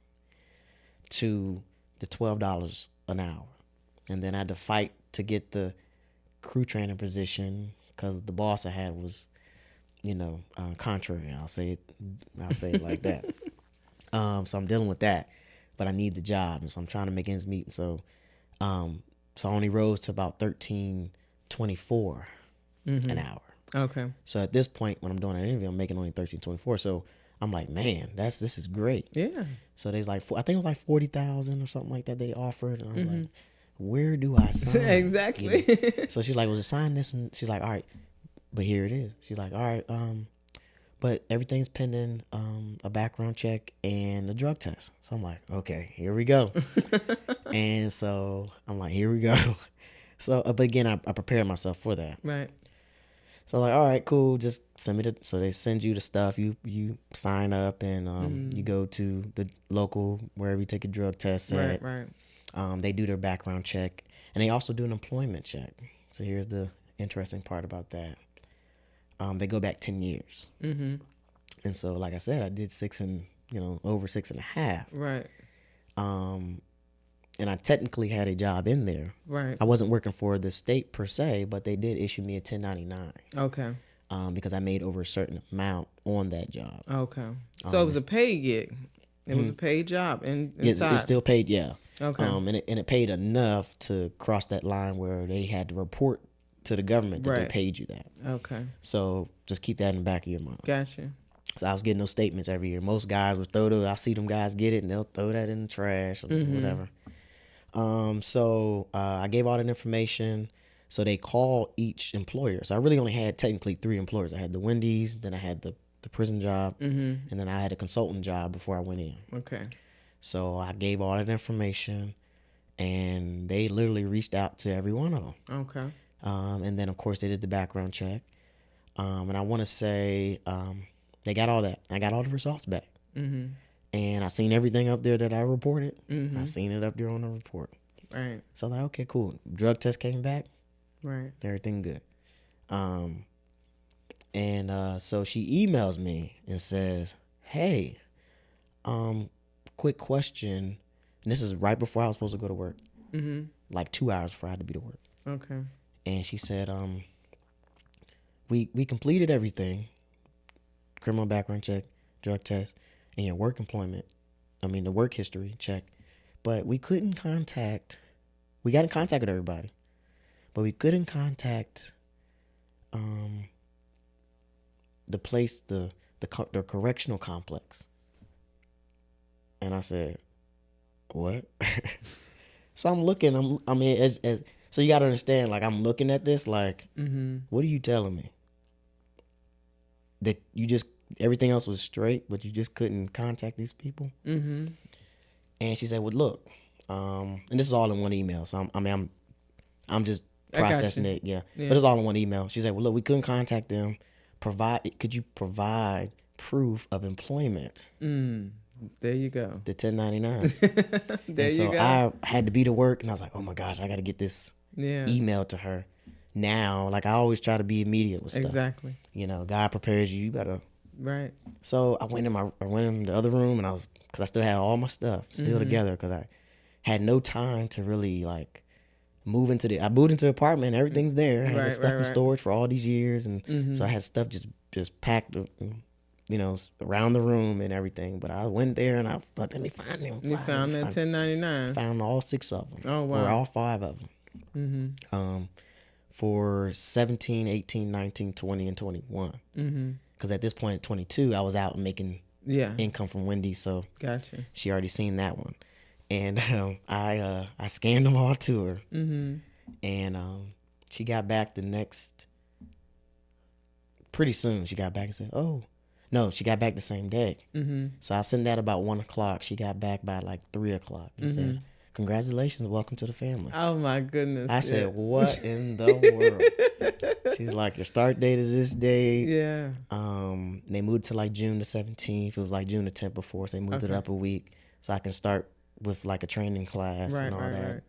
To the $12 an hour. And then I had to fight to get the crew trainer position because the boss I had was, contrary. I'll say it like that. So I'm dealing with that, but I need the job, and so I'm trying to make ends meet. And so I only rose to about $13.24 an hour. Okay. So at this point, when I'm doing that interview, I'm making only $13.24. So I'm like, man, this is great. Yeah. So there's like, I think it was like 40,000 or something like that they offered, and I was like, where do I sign? Exactly. You know? So she's like, well, just sign this, and she's like, all right, but here it is. She's like, all right, but everything's pending a background check and a drug test. So I'm like, okay, here we go. And so I'm like, here we go. So, but again, I prepared myself for that. Right. So like, all right, cool. Just send me so they send you the stuff. You sign up and you go to the local wherever you take a drug test at. Right. They do their background check, and they also do an employment check. So here's the interesting part about that. They go back 10 years. And so, like I said, I did over 6.5. Right. And I technically had a job in there. Right. I wasn't working for the state per se, but they did issue me a 1099. Okay. Because I made over a certain amount on that job. Okay. So it was a paid gig. It was a paid job inside. It still paid, yeah. Okay. And it paid enough to cross that line where they had to report to the government that they paid you that. Okay. So just keep that in the back of your mind. Gotcha. So I was getting those statements every year. Most guys would I see them guys get it and they'll throw that in the trash or whatever. So I gave all that information. So they call each employer. So I really only had technically 3 employers. I had the Wendy's, then I had the prison job, and then I had a consultant job before I went in. Okay. So I gave all that information, and they literally reached out to every one of them. Okay. And then, of course, they did the background check. And I want to say they got all that. I got all the results back. And I seen everything up there that I reported. I seen it up there on the report. Right. So I was like, okay, cool. Drug test came back. Right. Everything good. So she emails me and says, hey, quick question. And this is right before I was supposed to go to work. Like 2 hours before I had to be to work. Okay. And she said, we completed everything. Criminal background check, drug test, and your work the work history check. But we got in contact with everybody. But we couldn't contact the place, the correctional complex. And I said, what? So I'm looking, so you got to understand, like, I'm looking at this like, what are you telling me? That everything else was straight, but you just couldn't contact these people? And she said, well, look, and this is all in one email. So I'm just processing it. Yeah. But it's all in one email. She said, well, look, we couldn't contact them. Could you provide proof of employment? There you go. The 1099s. There and you so go. I had to be to work, and I was like, oh my gosh, I got to get this email to her now. Like, I always try to be immediate with stuff. Exactly. God prepares you. You better. Right. So I went in the other room, and because I still had all my stuff still together, because I had no time to really like move into I moved into the apartment. Everything's there. I had the stuff in storage for all these years, and so I had stuff just packed, around the room and everything. But I went there and I thought, let me find them. You found that 1099. Found all 6 of them. Oh wow. Or all 5 of them. For 17, 18, 19, 20, and 21. Because at this point, at 22, I was out making income from Wendy, so gotcha. She already seen that one. And I scanned them all to her. And she got back pretty soon. She got back and said, oh, no, she got back the same day. So I sent that about 1 o'clock. She got back by like 3 o'clock and said, congratulations, welcome to the family. Oh my goodness. I said, what in the world? She's like, your start date is this date. Yeah. They moved to like June the 17th. It was like June the 10th before, so they moved it up a week so I can start with like a training class and all that.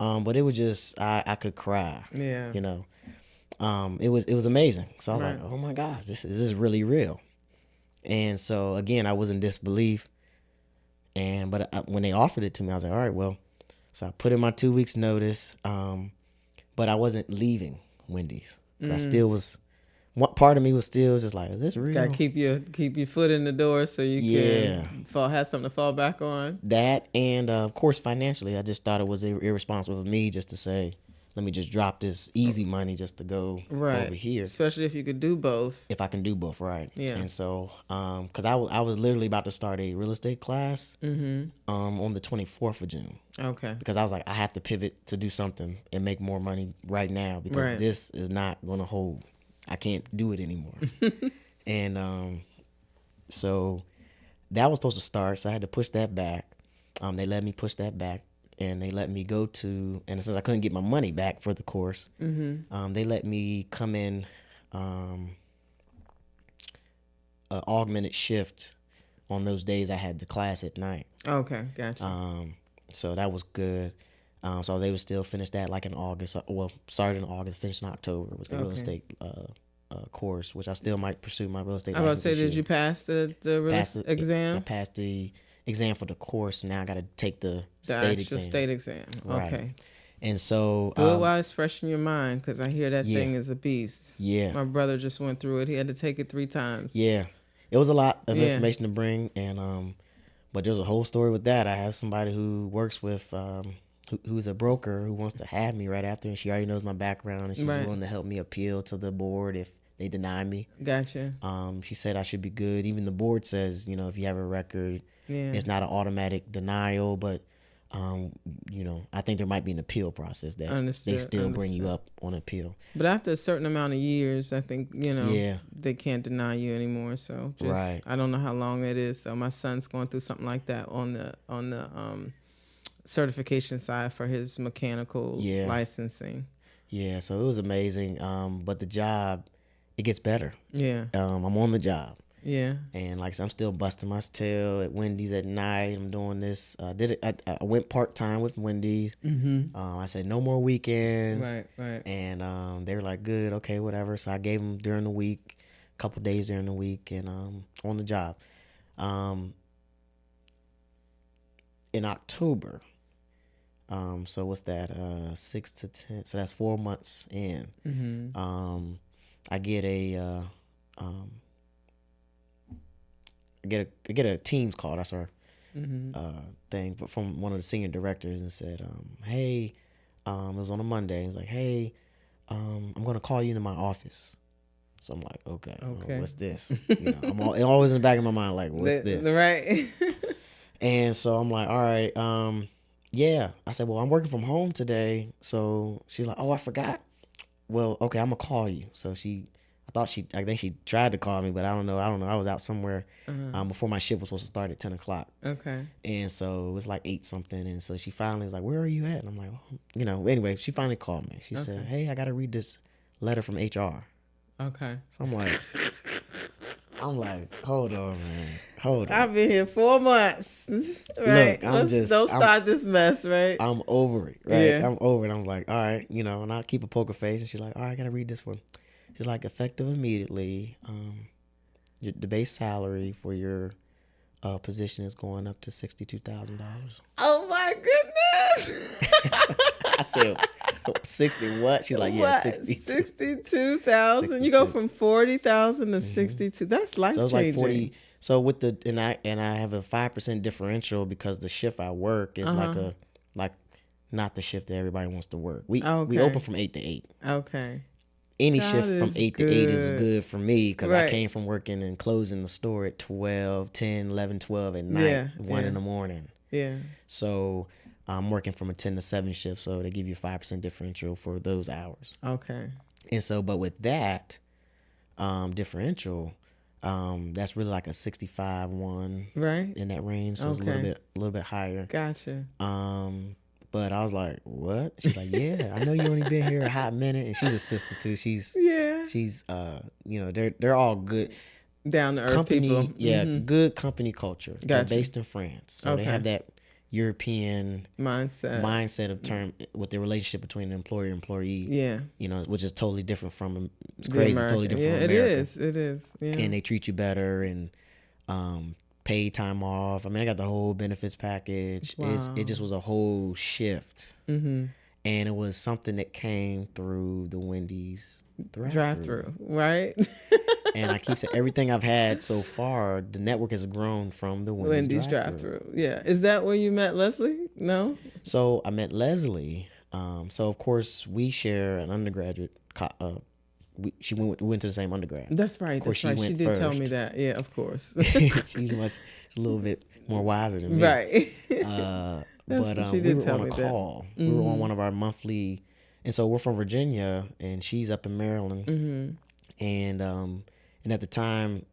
Right. But it was just, I could cry. Yeah. It was amazing. So I was like, oh my gosh, this is really real. And so again, I was in disbelief. But when they offered it to me, I was like, all right, well. So I put in my 2 weeks notice. But I wasn't leaving Wendy's. I still was. What part of me was still just like, is this real? Gotta keep your foot in the door so you can have something to fall back on. That, and of course financially, I just thought it was irresponsible of me just to say, let me just drop this easy money just to go over here. Especially if you could do both. If I can do both, right? Yeah. And so, because I was literally about to start a real estate class on the 24th of June. Okay. Because I was like, I have to pivot to do something and make more money right now because this is not going to hold. I can't do it anymore. And so that was supposed to start, so I had to push that back. They let me push that back. And they let me go to, and since I couldn't get my money back for the course, they let me come in an augmented shift on those days I had the class at night. Okay, gotcha. So that was good. So they would still finish that like in August. Well, started in August, finished in October with the real estate course, which I still might pursue my real estate license. I was about to say, did you pass the real estate exam? I passed the exam for the course. Now I got to take the state exam. Right. Okay. And so do it while it's fresh in your mind, because I hear that thing is a beast. Yeah. My brother just went through it. He had to take it 3 times. Yeah. It was a lot of information to bring, and but there's a whole story with that. I have somebody who works with who's a broker who wants to have me right after, and she already knows my background, and she's willing to help me appeal to the board if they deny me. Gotcha. She said I should be good. Even the board says, if you have a record, it's not an automatic denial, but I think there might be an appeal process that they still bring you up on appeal. But after a certain amount of years, I think, they can't deny you anymore. So I don't know how long it is. So my son's going through something like that on the certification side for his mechanical licensing. Yeah, so it was amazing. But the job, it gets better. Yeah. I'm on the job. Yeah. And like I said, I'm still busting my tail at Wendy's at night. I'm doing this. I went part-time with Wendy's. I said no more weekends. Right. And they were like, good, okay, whatever. So I gave them during the week, a couple days during the week, and on the job. In October, so what's that? 6 to 10. So that's 4 months in. I get a I get a Teams call. That's our thing, but from one of the senior directors, and said, "Hey," it was on a Monday. He was like, "Hey, I'm gonna call you into my office." So I'm like, "Okay. Well, what's this?" I'm always in the back of my mind like, "What's this?" Right. And so I'm like, "All right, yeah." I said, "Well, I'm working from home today." So she's like, "Oh, I forgot." Well, okay, I'm gonna call you. So I think she tried to call me, but I don't know. I was out somewhere before my shift was supposed to start at 10 o'clock. Okay. And so it was like 8 something. And so she finally was like, "Where are you at?" And I'm like, anyway, she finally called me. She said, "Hey, I got to read this letter from HR." Okay. So I'm like, hold on, man. Hold on. I've been here 4 months. Right. Look, don't start this mess, right? I'm over it, right? Yeah. I'm over it. I'm like, all right, and I'll keep a poker face. And she's like, all right, I got to read this one. She's like, effective immediately, the base salary for your position is going up to $62,000. Oh my goodness! I said, 60 what? She's like, yeah, 62. 62,000. You go from 40,000 to 62. That's life changing. So it's like 40. So with and I have a 5% differential because the shift I work is like not the shift that everybody wants to work. We open from 8 to 8. Okay. Any shift from 8 to 8 is good for me because I came from working and closing the store at 12, 10, 11, 12 at night, 1 in the morning. Yeah. So I'm working from a 10 to 7 shift, so they give you 5% differential for those hours. Okay. And so, but with that differential, that's really like a 65-1 in that range. So it's a little bit higher. Gotcha. But I was like, what? She's like, yeah, I know you only been here a hot minute. And she's a sister too. She's they're all good. Down to earth people. Yeah, good company culture. Gotcha. They're based in France. So they have that European mindset of term with the relationship between the employer and employee. Yeah. Which is totally different from, it's crazy, it's totally different from America. It is. Yeah. And they treat you better and paid time off. I mean, I got the whole benefits package. Wow. It just was a whole shift. And it was something that came through the Wendy's drive-through. Right? And I keep saying everything I've had so far, the network has grown from the Wendy's drive-through. Yeah. Is that where you met Leslie? No? So I met Leslie So of course we share an undergraduate. We went to the same undergrad. That's right. Of course, That's right. She did tell me first. that. Yeah, of course. She's a little bit more wiser than me. Right. But She we did were tell on a me that. call. We were on one of our monthly, and so we're from Virginia, and she's up in Maryland. And at the time,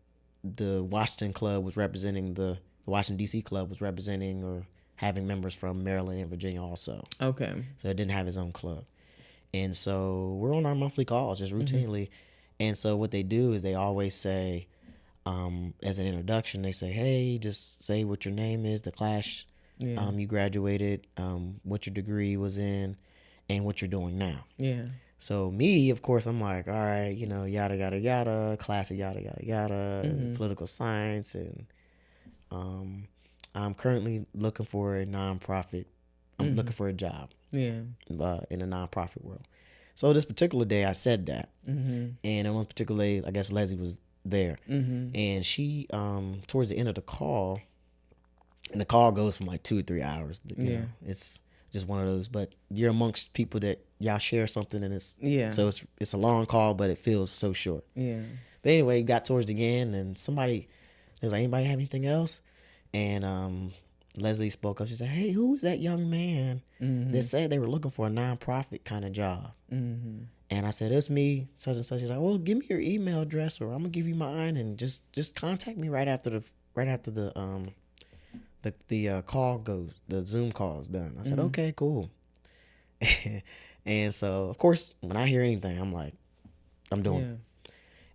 the Washington Club was representing the Washington D.C. Club was representing or having members from Maryland and Virginia also. Okay. So it didn't have its own club. And so we're on our monthly calls just routinely. And so what they do is they always say, as an introduction, they say, hey, just say what your name is, the class you graduated, what your degree was in, and what you're doing now. Yeah. So me, of course, I'm like, all right, yada, yada, yada, class of yada, yada, yada, political science. And I'm currently looking for a nonprofit. I'm looking for a job. Yeah. In the nonprofit world. So this particular day I said that. And on one particular day, I guess Leslie was there. And she, towards the end of the call, and the call goes from like 2 or 3 hours. You know, it's just one of those. But you're amongst people that y'all share something, and so it's a long call, but it feels so short. Yeah. But anyway, got towards the end, and somebody was like, "Anybody have anything else?" And Leslie spoke up. She said, "Hey, who was that young man that said they were looking for a nonprofit kind of job?" And I said, "It's me, such and such." She's like, "Well, give me your email address, or I'm gonna give you mine, and just contact me right after the call goes, the Zoom call is done." I said, "Okay, cool." And so, of course, when I hear anything, I'm like, I'm doing it.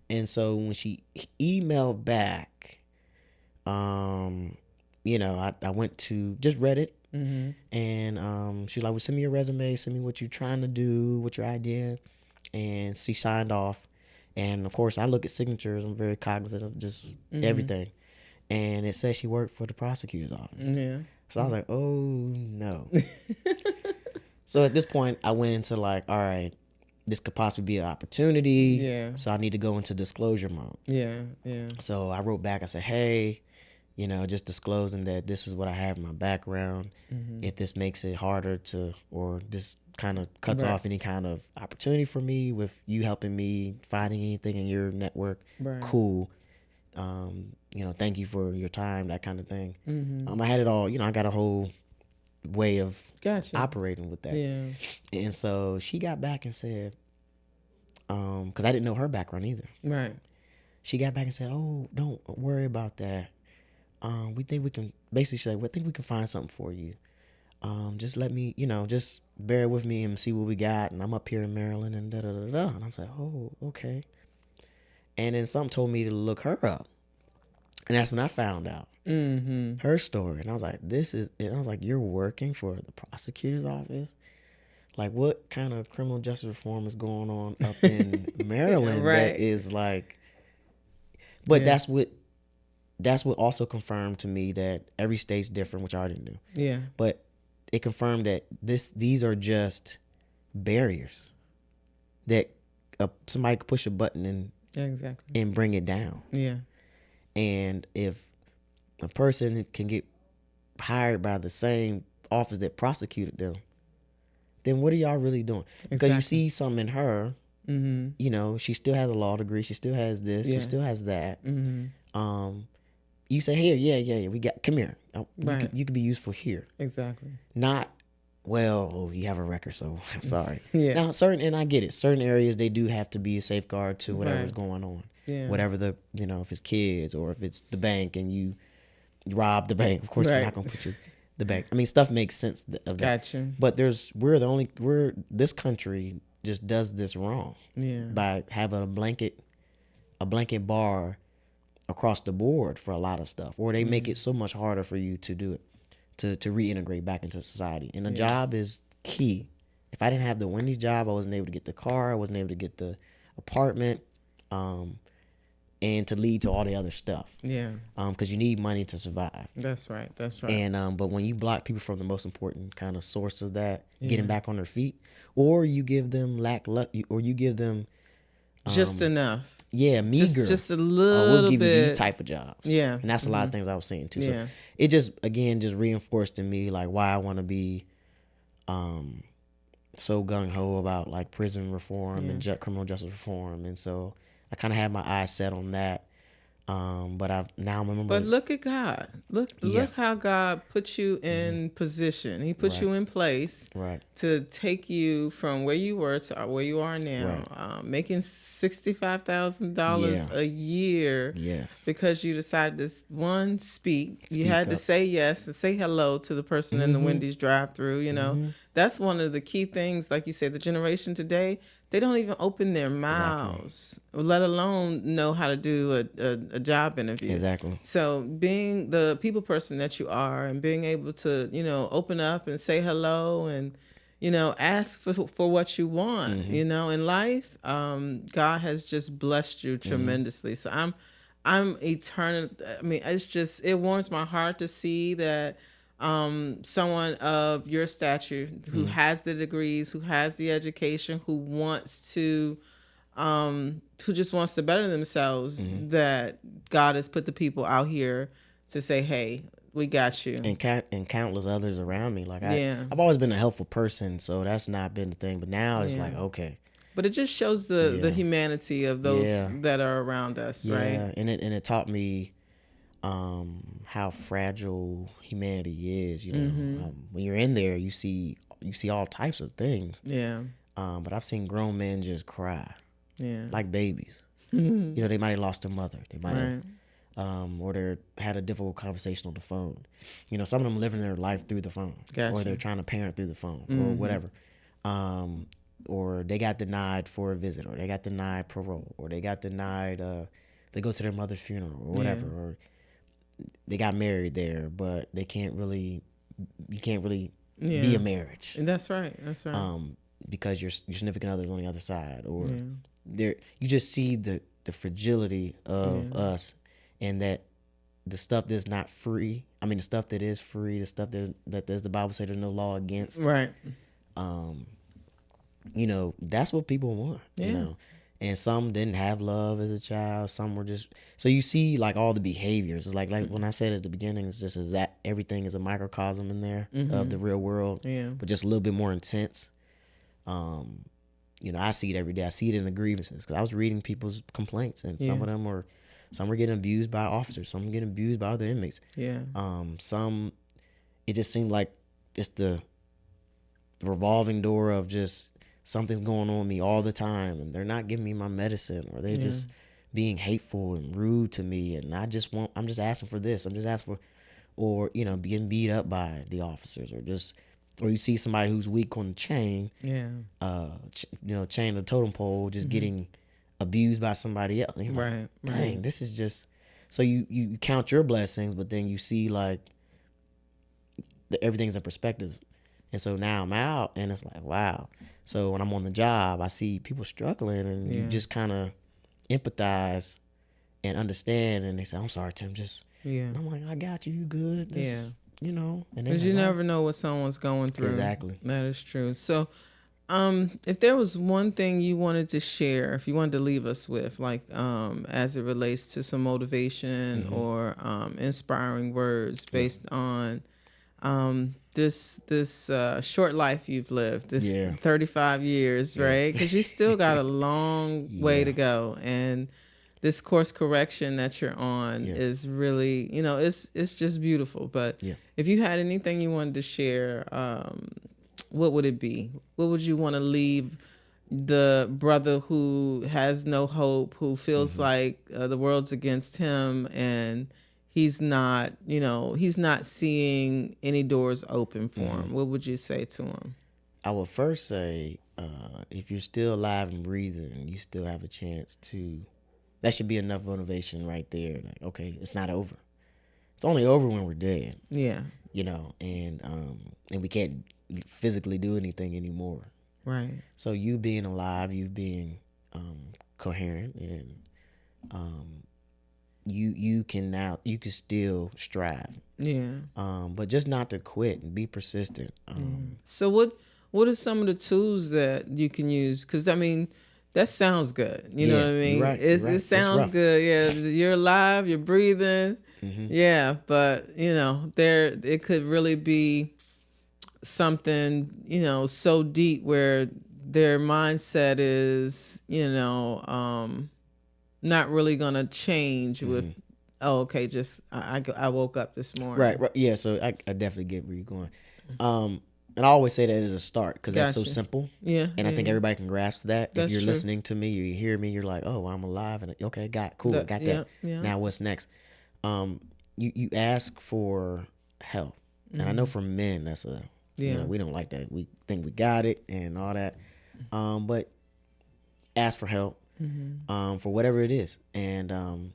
And so when she emailed back, I went to just read it. And she's like, well, send me your resume, send me what you're trying to do, what your idea. And she signed off. And of course, I look at signatures. I'm very cognizant of just everything. And it says she worked for the prosecutor's office. Yeah. So I was like, oh no. So at this point, I went into like, all right, this could possibly be an opportunity. Yeah. So I need to go into disclosure mode. Yeah. Yeah. So I wrote back. I said, hey, just disclosing that this is what I have in my background. If this makes it harder or this kind of cuts off any kind of opportunity for me with you helping me finding anything in your network, cool. Thank you for your time, that kind of thing. I had it all, I got a whole way of operating with that. Yeah. And so she got back and said, because I didn't know her background either. Right. She got back and said, oh, don't worry about that. We think we can, basically she said, we think we can find something for you. Just let me, just bear with me and see what we got. And I'm up here in Maryland and da-da-da-da. And I was like, oh, okay. And then something told me to look her up. And that's when I found out her story. And I was like, you're working for the prosecutor's office? Like, what kind of criminal justice reform is going on up in Maryland that is like, but that's what also confirmed to me that every state's different, which I already knew. Yeah. But it confirmed that these are just barriers that somebody could push a button and bring it down. Yeah. And if a person can get hired by the same office that prosecuted them, then what are y'all really doing? Because you see something in her, she still has a law degree, she still has this, she still has that. You say, here, yeah, come here. You could be useful here. Exactly. Not, you have a record, so I'm sorry. Yeah. Now, and I get it, certain areas, they do have to be a safeguard to whatever's going on. Yeah. Whatever if it's kids or if it's the bank and you rob the bank, of course we're not going to put you the bank. I mean, stuff makes sense of that. Gotcha. But this country just does this wrong. Yeah. By having a blanket bar across the board for a lot of stuff, or they make it so much harder for you to do it, to reintegrate back into society. And the job is key. If I didn't have the Wendy's job, I wasn't able to get the car, I wasn't able to get the apartment, and to lead to all the other stuff. Yeah. Because you need money to survive. That's right. And but when you block people from the most important kind of source of that, getting back on their feet, or you give them or you give them just enough. Yeah, meager. Just a little we'll give bit. you these type of jobs. Yeah. And that's a lot of things I was saying too. So it just reinforced in me like why I want to be so gung-ho about like prison reform and Yeah. criminal justice reform, and so I kind of had my eyes set on that. But I've now But remember, look at God. yeah, Look how God put you in position. He put right, you in place right, to take you from where you were to where you are right, now, making $65,000 yeah, a year yes, because you decided to speak. You speak had to up, say yes and say hello to the person in the mm-hmm, Wendy's drive-through. mm-hmm, That's one of the key things. Like you said, the generation today, they don't even open their exactly, mouths, let alone know how to do a job interview. exactly, So being the people person that you are and being able to, open up and say hello and, ask for what you want, mm-hmm, in life, God has just blessed you mm-hmm, tremendously. So I'm eternal. I mean, it warms my heart to see that someone of your stature who mm-hmm, has the degrees, who has the education, who just wants to better themselves, mm-hmm. that God has put the people out here to say, hey, we got you. And countless others around me. Like Yeah. I've always been a helpful person, so that's not been the thing. But now it's Yeah. like, okay, But it just shows the yeah, humanity of those yeah, that are around us, right? yeah, and it taught me how fragile humanity is. When you're in there, you see all types of things. Yeah. But I've seen grown men just cry Yeah. like babies. They might have lost their mother. They might have, Right. or they had a difficult conversation on the phone. Some of them living their life through the phone, or they're Gotcha. trying to parent through the phone, or whatever. Or they got denied for a visit, or they got denied parole, or they got denied. They go to their mother's funeral, or Yeah. whatever, or they got married there, but they can't really, you can't really be Yeah. a marriage, That's right. That's right. because your significant other's on the other side, or Yeah. there you just see the fragility of Yeah. us, and that the stuff that's not free. I mean, the stuff that is free, the stuff that there's the Bible say there's no law against. Right. Um, that's what people want. Yeah. And some didn't have love as a child. Some were just, so you see like all the behaviors. It's like when I said at the beginning, it's just as that everything is a microcosm in there of the real world, Yeah. but just a little bit more intense. I see it every day. I see it in the grievances, because I was reading people's complaints, and Yeah. some were getting abused by officers, some were getting abused by other inmates. Yeah. Some, it just seemed like it's the revolving door of just something's going on with me all the time, and they're not giving me my medicine, or they're just being hateful and rude to me, and I'm just asking for this. I'm just asking for, or being beat up by the officers, or you see somebody who's weak on the chain, Yeah. chain of the totem pole, just getting abused by somebody else. And you're like, Right. dang, Right. this is just, so you count your blessings, but then you see like everything's in perspective. And so now I'm out, and it's like, wow. So when I'm on the job, I see people struggling, and you just kind of empathize and understand. And they say, I'm sorry, Tim, Yeah. and I'm like, I got you, you good. And Because you never know what someone's going through. Exactly. That is true. So, if there was one thing you wanted to share, if you wanted to leave us with, like, as it relates to some motivation or inspiring words based on this short life you've lived, this 35 years, right? Because you still got a long way to go, and this course correction that you're on is really, it's just beautiful. But if you had anything you wanted to share, what would it be? What would you want to leave the brother who has no hope, who feels like the world's against him, and he's not seeing any doors open for him? What would you say to him? I would first say, if you're still alive and breathing, you still have a chance to. That should be enough motivation right there. Like, okay, it's not over. It's only over when we're dead. Yeah. And we can't physically do anything anymore. Right. So you being alive, you being coherent, and you can still strive. Yeah. But just not to quit and be persistent. So what are some of the tools that you can use? Because I mean, that sounds good. You know what I mean? You're right, It sounds good. Yeah, you're alive, you're breathing. Yeah, but there it could really be something, so deep where their mindset is, not really going to change with, oh, okay, just I woke up this morning. Right. Yeah. So I definitely get where you're going. And I always say that as a start because that's so Gotcha. simple. Yeah. And I think everybody can grasp that. That's if you're true. listening to me, you hear me, you're like, oh, I'm alive. And okay, cool. Got that. Yeah. Now what's next? You ask for help. And I know for men, that's we don't like that. We think we got it and all that. But ask for help for whatever it is. And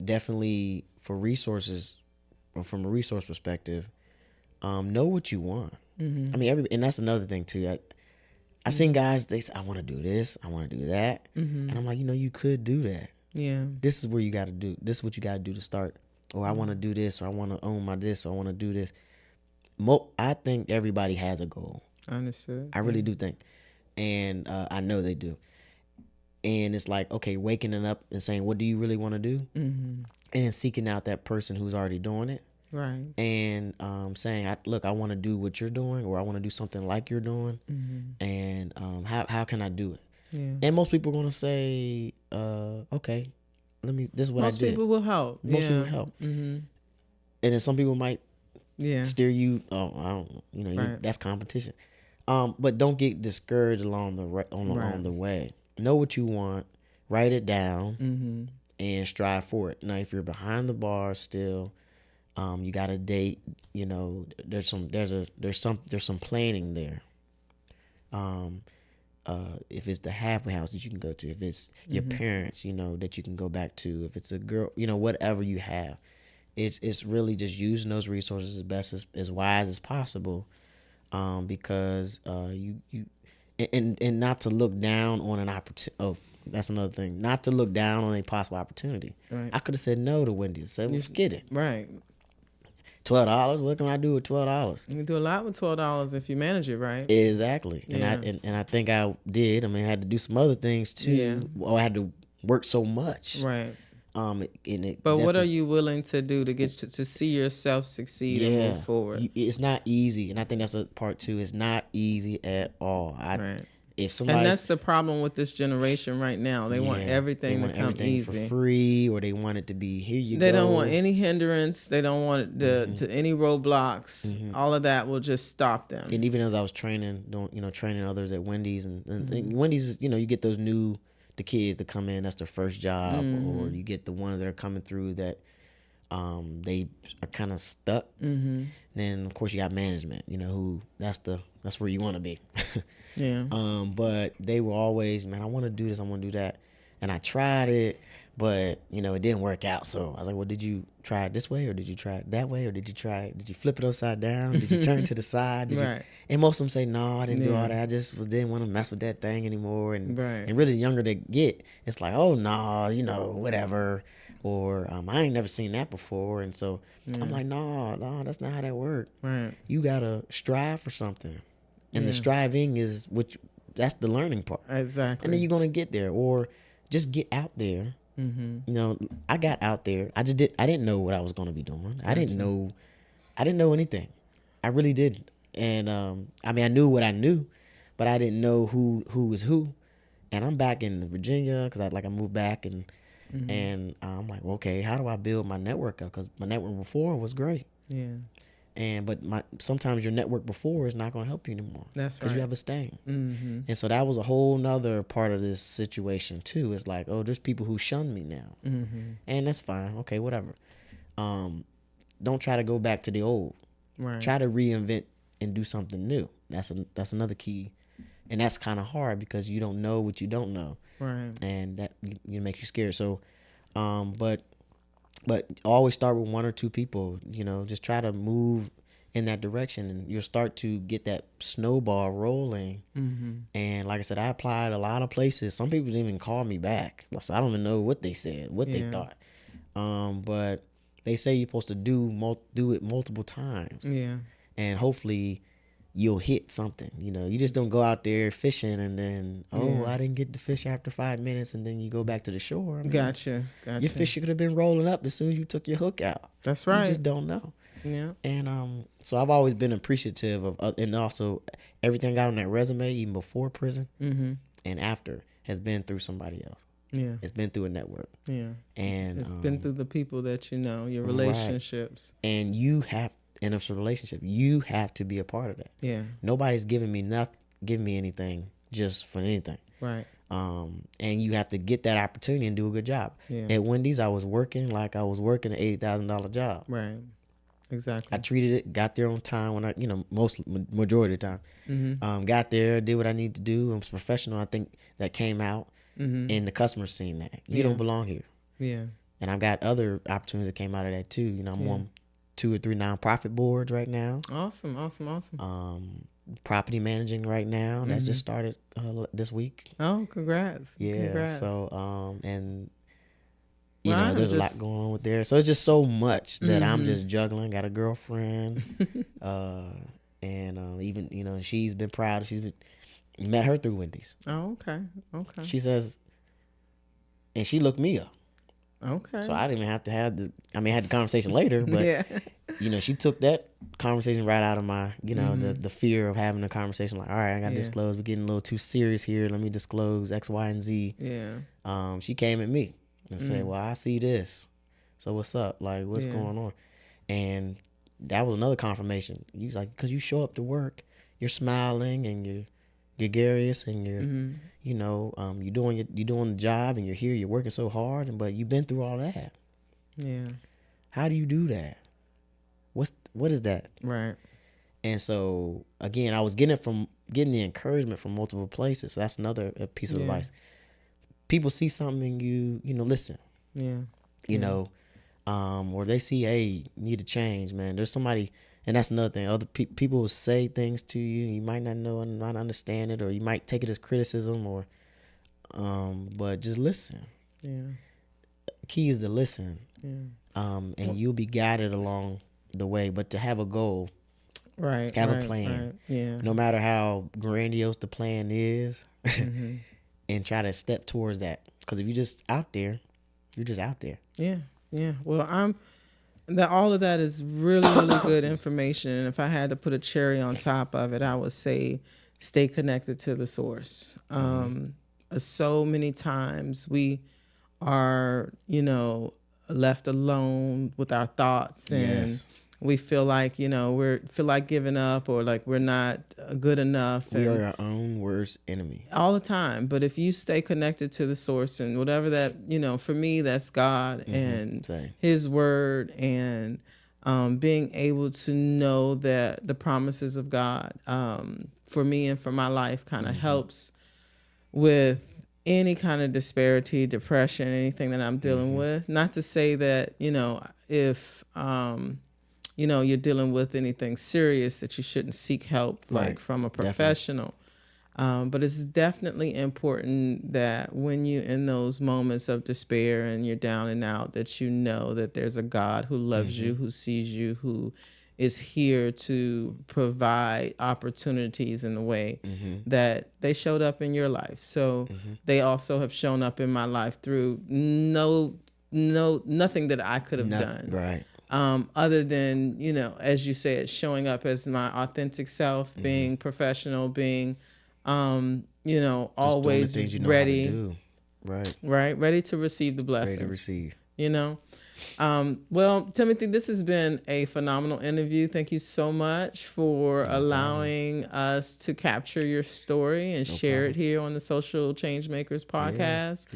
definitely for resources, or from a resource perspective, know what you want. I mean, and that's another thing too. I seen guys, they say, I want to do this, I want to do that. And I'm like, you could do that. Yeah. This is where you got to do, this is what you got to do to start. Or I want to do this, or I want to own my this, or I want to do this. I think everybody has a goal. Understood. I really do think. And I know they do. And it's like, okay, waking up and saying, what do you really want to do? And seeking out that person who's already doing it. Right. And saying, look, I want to do what you're doing, or I want to do something like you're doing. And how can I do it? Yeah. And most people are going to say, okay, this is what most I did. Most people will help. Most people will help. And then some people might steer you. Oh, I don't. Right. That's competition. But don't get discouraged along the way. Know what you want. Write it down. And strive for it. Now, if you're behind the bar still, you got to date. There's some planning there. If it's the halfway house that you can go to, if it's your parents, that you can go back to, if it's a girl, whatever you have, it's really just using those resources as best as wise as possible, because and not to look down on an opportunity. Oh, that's another thing. Not to look down on a possible opportunity. Right. I could have said no to Wendy. Said, well, forget it. Right. $12. What can I do with $12? You can do a lot with $12 if you manage it right. Exactly. Yeah. And I think I did. I mean, I had to do some other things too. Yeah. Well, I had to work so much. Right. But what are you willing to do to get to see yourself succeed and move forward? It's not easy, and I think that's a part too. It's not easy at all. Right. And that's the problem with this generation right now. They want everything to come easy, for free, or they want it to be here. They don't want any hindrance. They don't want it to any roadblocks. All of that will just stop them. And even as I was training others at Wendy's, and Wendy's, you get those the kids that come in, that's their first job, or you get the ones that are coming through that they are kind of stuck. Then of course you got management, who that's where you want to be. Yeah. But they were always, man, I want to do this, I want to do that, and I tried it, but it didn't work out. So I was like, well, did you try it this way, or did you try it that way, or did you flip it upside down? Did you turn it to the side? Right. And most of them say, no, I didn't do all that. I just didn't want to mess with that thing anymore. And really, the younger they get, it's like, oh no, whatever. Or I ain't never seen that before. And so I'm like, no, that's not how that works. Right. You gotta strive for something, and the striving is that's the learning part. Exactly. And then you're gonna get there, or just get out there. I got out there. I didn't know what I was gonna be doing. Gotcha. I didn't know anything. I really didn't. And I mean, I knew what I knew, but I didn't know who was who. And I'm back in Virginia because I moved back, and I'm like, okay, how do I build my network up? Because my network before was great. Yeah. But sometimes your network before is not going to help you anymore. That's right. Because you have a stain. And so that was a whole nother part of this situation too. It's like, oh, there's people who shun me now. And that's fine. Okay, whatever. Don't try to go back to the old. Right. Try to reinvent and do something new. That's another key. And that's kind of hard because you don't know what you don't know. Right. And that makes you scared. So, but always start with one or two people, just try to move in that direction, and you'll start to get that snowball rolling. And like I said, I applied a lot of places. Some people didn't even call me back. So I don't even know what they said, what they thought. But they say you're supposed to do it multiple times. Yeah. And hopefully you'll hit something. You just don't go out there fishing and then, I didn't get the fish after 5 minutes, and then you go back to the shore. Gotcha. Your fish could have been rolling up as soon as you took your hook out. That's right. You just don't know. Yeah. And so I've always been appreciative of, and also everything out on that resume, even before prison and after, has been through somebody else. Yeah. It's been through a network. Yeah. And It's been through the people that you know, your right. relationships. And you have, in a relationship, you have to be a part of that. Yeah. Nobody's giving me anything just for anything. Right. And you have to get that opportunity and do a good job. Yeah. At Wendy's, I was working like I was working an $80,000 job. Right. Exactly. I treated it, got there on time when majority of the time. Got there, did what I need to do. I was professional. I think that came out, and the customers seen that. You don't belong here. Yeah. And I've got other opportunities that came out of that too. I'm on 2 or 3 nonprofit boards right now. Awesome. Property managing right now. That's just started this week. Oh, congrats. Yeah. Congrats. So and there's a lot going on with there. So it's just so much that I'm just juggling. Got a girlfriend, and even she's been proud. Met her through Wendy's. Oh, okay. She says, and she looked me up. Okay. So I didn't even have to have I had the conversation later, but she took that conversation right out of my, the fear of having a conversation. Like, all right, I got to disclose. We're getting a little too serious here. Let me disclose X, Y, and Z. Yeah. She came at me and said, well, I see this. So what's up? Like, what's going on? And that was another confirmation. He was like, because you show up to work, you're smiling and you're gregarious and you're, you're doing the job and you're here, you're working so hard, but you've been through all that. Yeah. How do you do that? What is that? Right. And so again, I was getting the encouragement from multiple places. So that's another piece of advice. People see something in you, listen. Yeah. Or they see, hey, you need to change, man. There's somebody, and that's another thing. Other people will say things to you. You might not know and not understand it, or you might take it as criticism, or, but just listen. Yeah. Key is to listen. Yeah. And you'll be guided along the way. But to have a goal, right, have right, a plan. Right. Yeah. No matter how grandiose the plan is, and try to step towards that. Because if you're just out there, you're just out there. Yeah. Yeah. Well, all of that is really, really good information. And if I had to put a cherry on top of it, I would say stay connected to the source. So many times we are, left alone with our thoughts, and we feel like, feel like giving up, or like we're not good enough. We are our own worst enemy. All the time. But if you stay connected to the source, and whatever that, for me, that's God and his word, and being able to know that the promises of God for me and for my life kind of helps with any kind of disparity, depression, anything that I'm dealing with. Not to say that, if you're dealing with anything serious, that you shouldn't seek help like from a professional. But it's definitely important that when you're in those moments of despair and you're down and out, that you know that there's a God who loves you, who sees you, who is here to provide opportunities in the way that they showed up in your life. So they also have shown up in my life through nothing that I could have done. Right. Other than, as you said, showing up as my authentic self, being professional, being, always ready. Right. Ready to receive the blessings. Ready to receive. Well, Timothy, this has been a phenomenal interview. Thank you so much for allowing us to capture your story and share it here on the Social Changemakers podcast.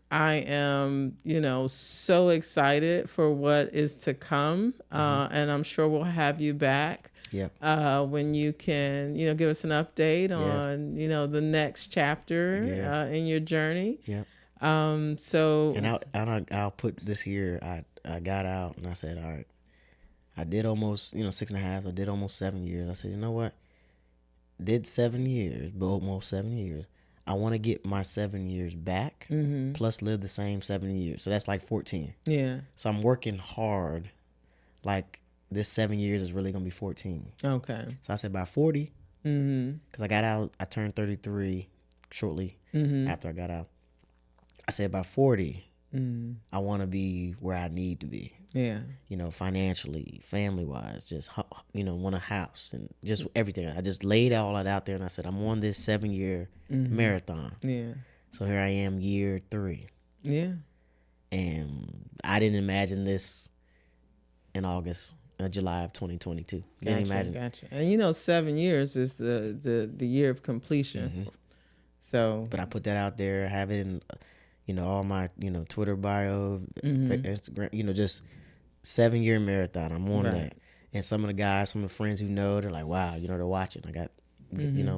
I am, so excited for what is to come. And I'm sure we'll have you back. When you can, give us an update on, the next chapter in your journey. So and I'll put this here. I got out and I said, all right, I did almost 6.5. I did almost 7 years. I said, you know what? Did 7 years, but almost 7 years. I want to get my 7 years back, plus live the same 7 years. So that's like 14. Yeah. So I'm working hard. Like this 7 years is really gonna be 14. Okay. So I said by 40, because I got out. I turned 33 shortly after I got out. I said by 40, I want to be where I need to be. Yeah. Financially, family wise, just want a house and just everything. I just laid all that out there, and I said I'm on this 7-year marathon. Yeah. So here I am, year 3. Yeah. And I didn't imagine this in July of 2022. Didn't imagine. Gotcha. And 7 years is the year of completion. So, but I put that out there, having, all my, Twitter bio, Instagram, just 7-year marathon. I'm on that. And some of the friends who know, they're like, wow, they're watching. I got,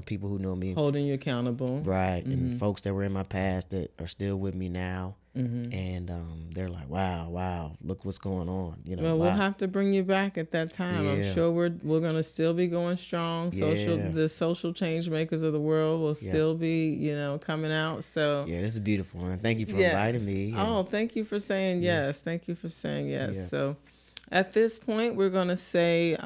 people who know me. Holding you accountable. Right. And folks that were in my past that are still with me now. And they're like, wow, look what's going on. We'll have to bring you back at that time. Yeah. I'm sure we're gonna still be going strong. The social change makers of the world will still be, coming out. So this is beautiful, and thank you for inviting me. Thank you for saying yes. Thank you for saying yes. Yeah. So at this point, we're gonna say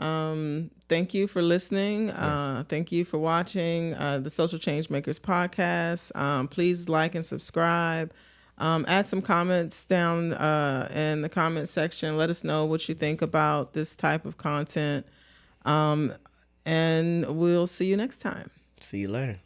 thank you for listening. Yes. Thank you for watching the Social Change Makers podcast. Please like and subscribe. Add some comments down in the comment section. Let us know what you think about this type of content. And we'll see you next time. See you later.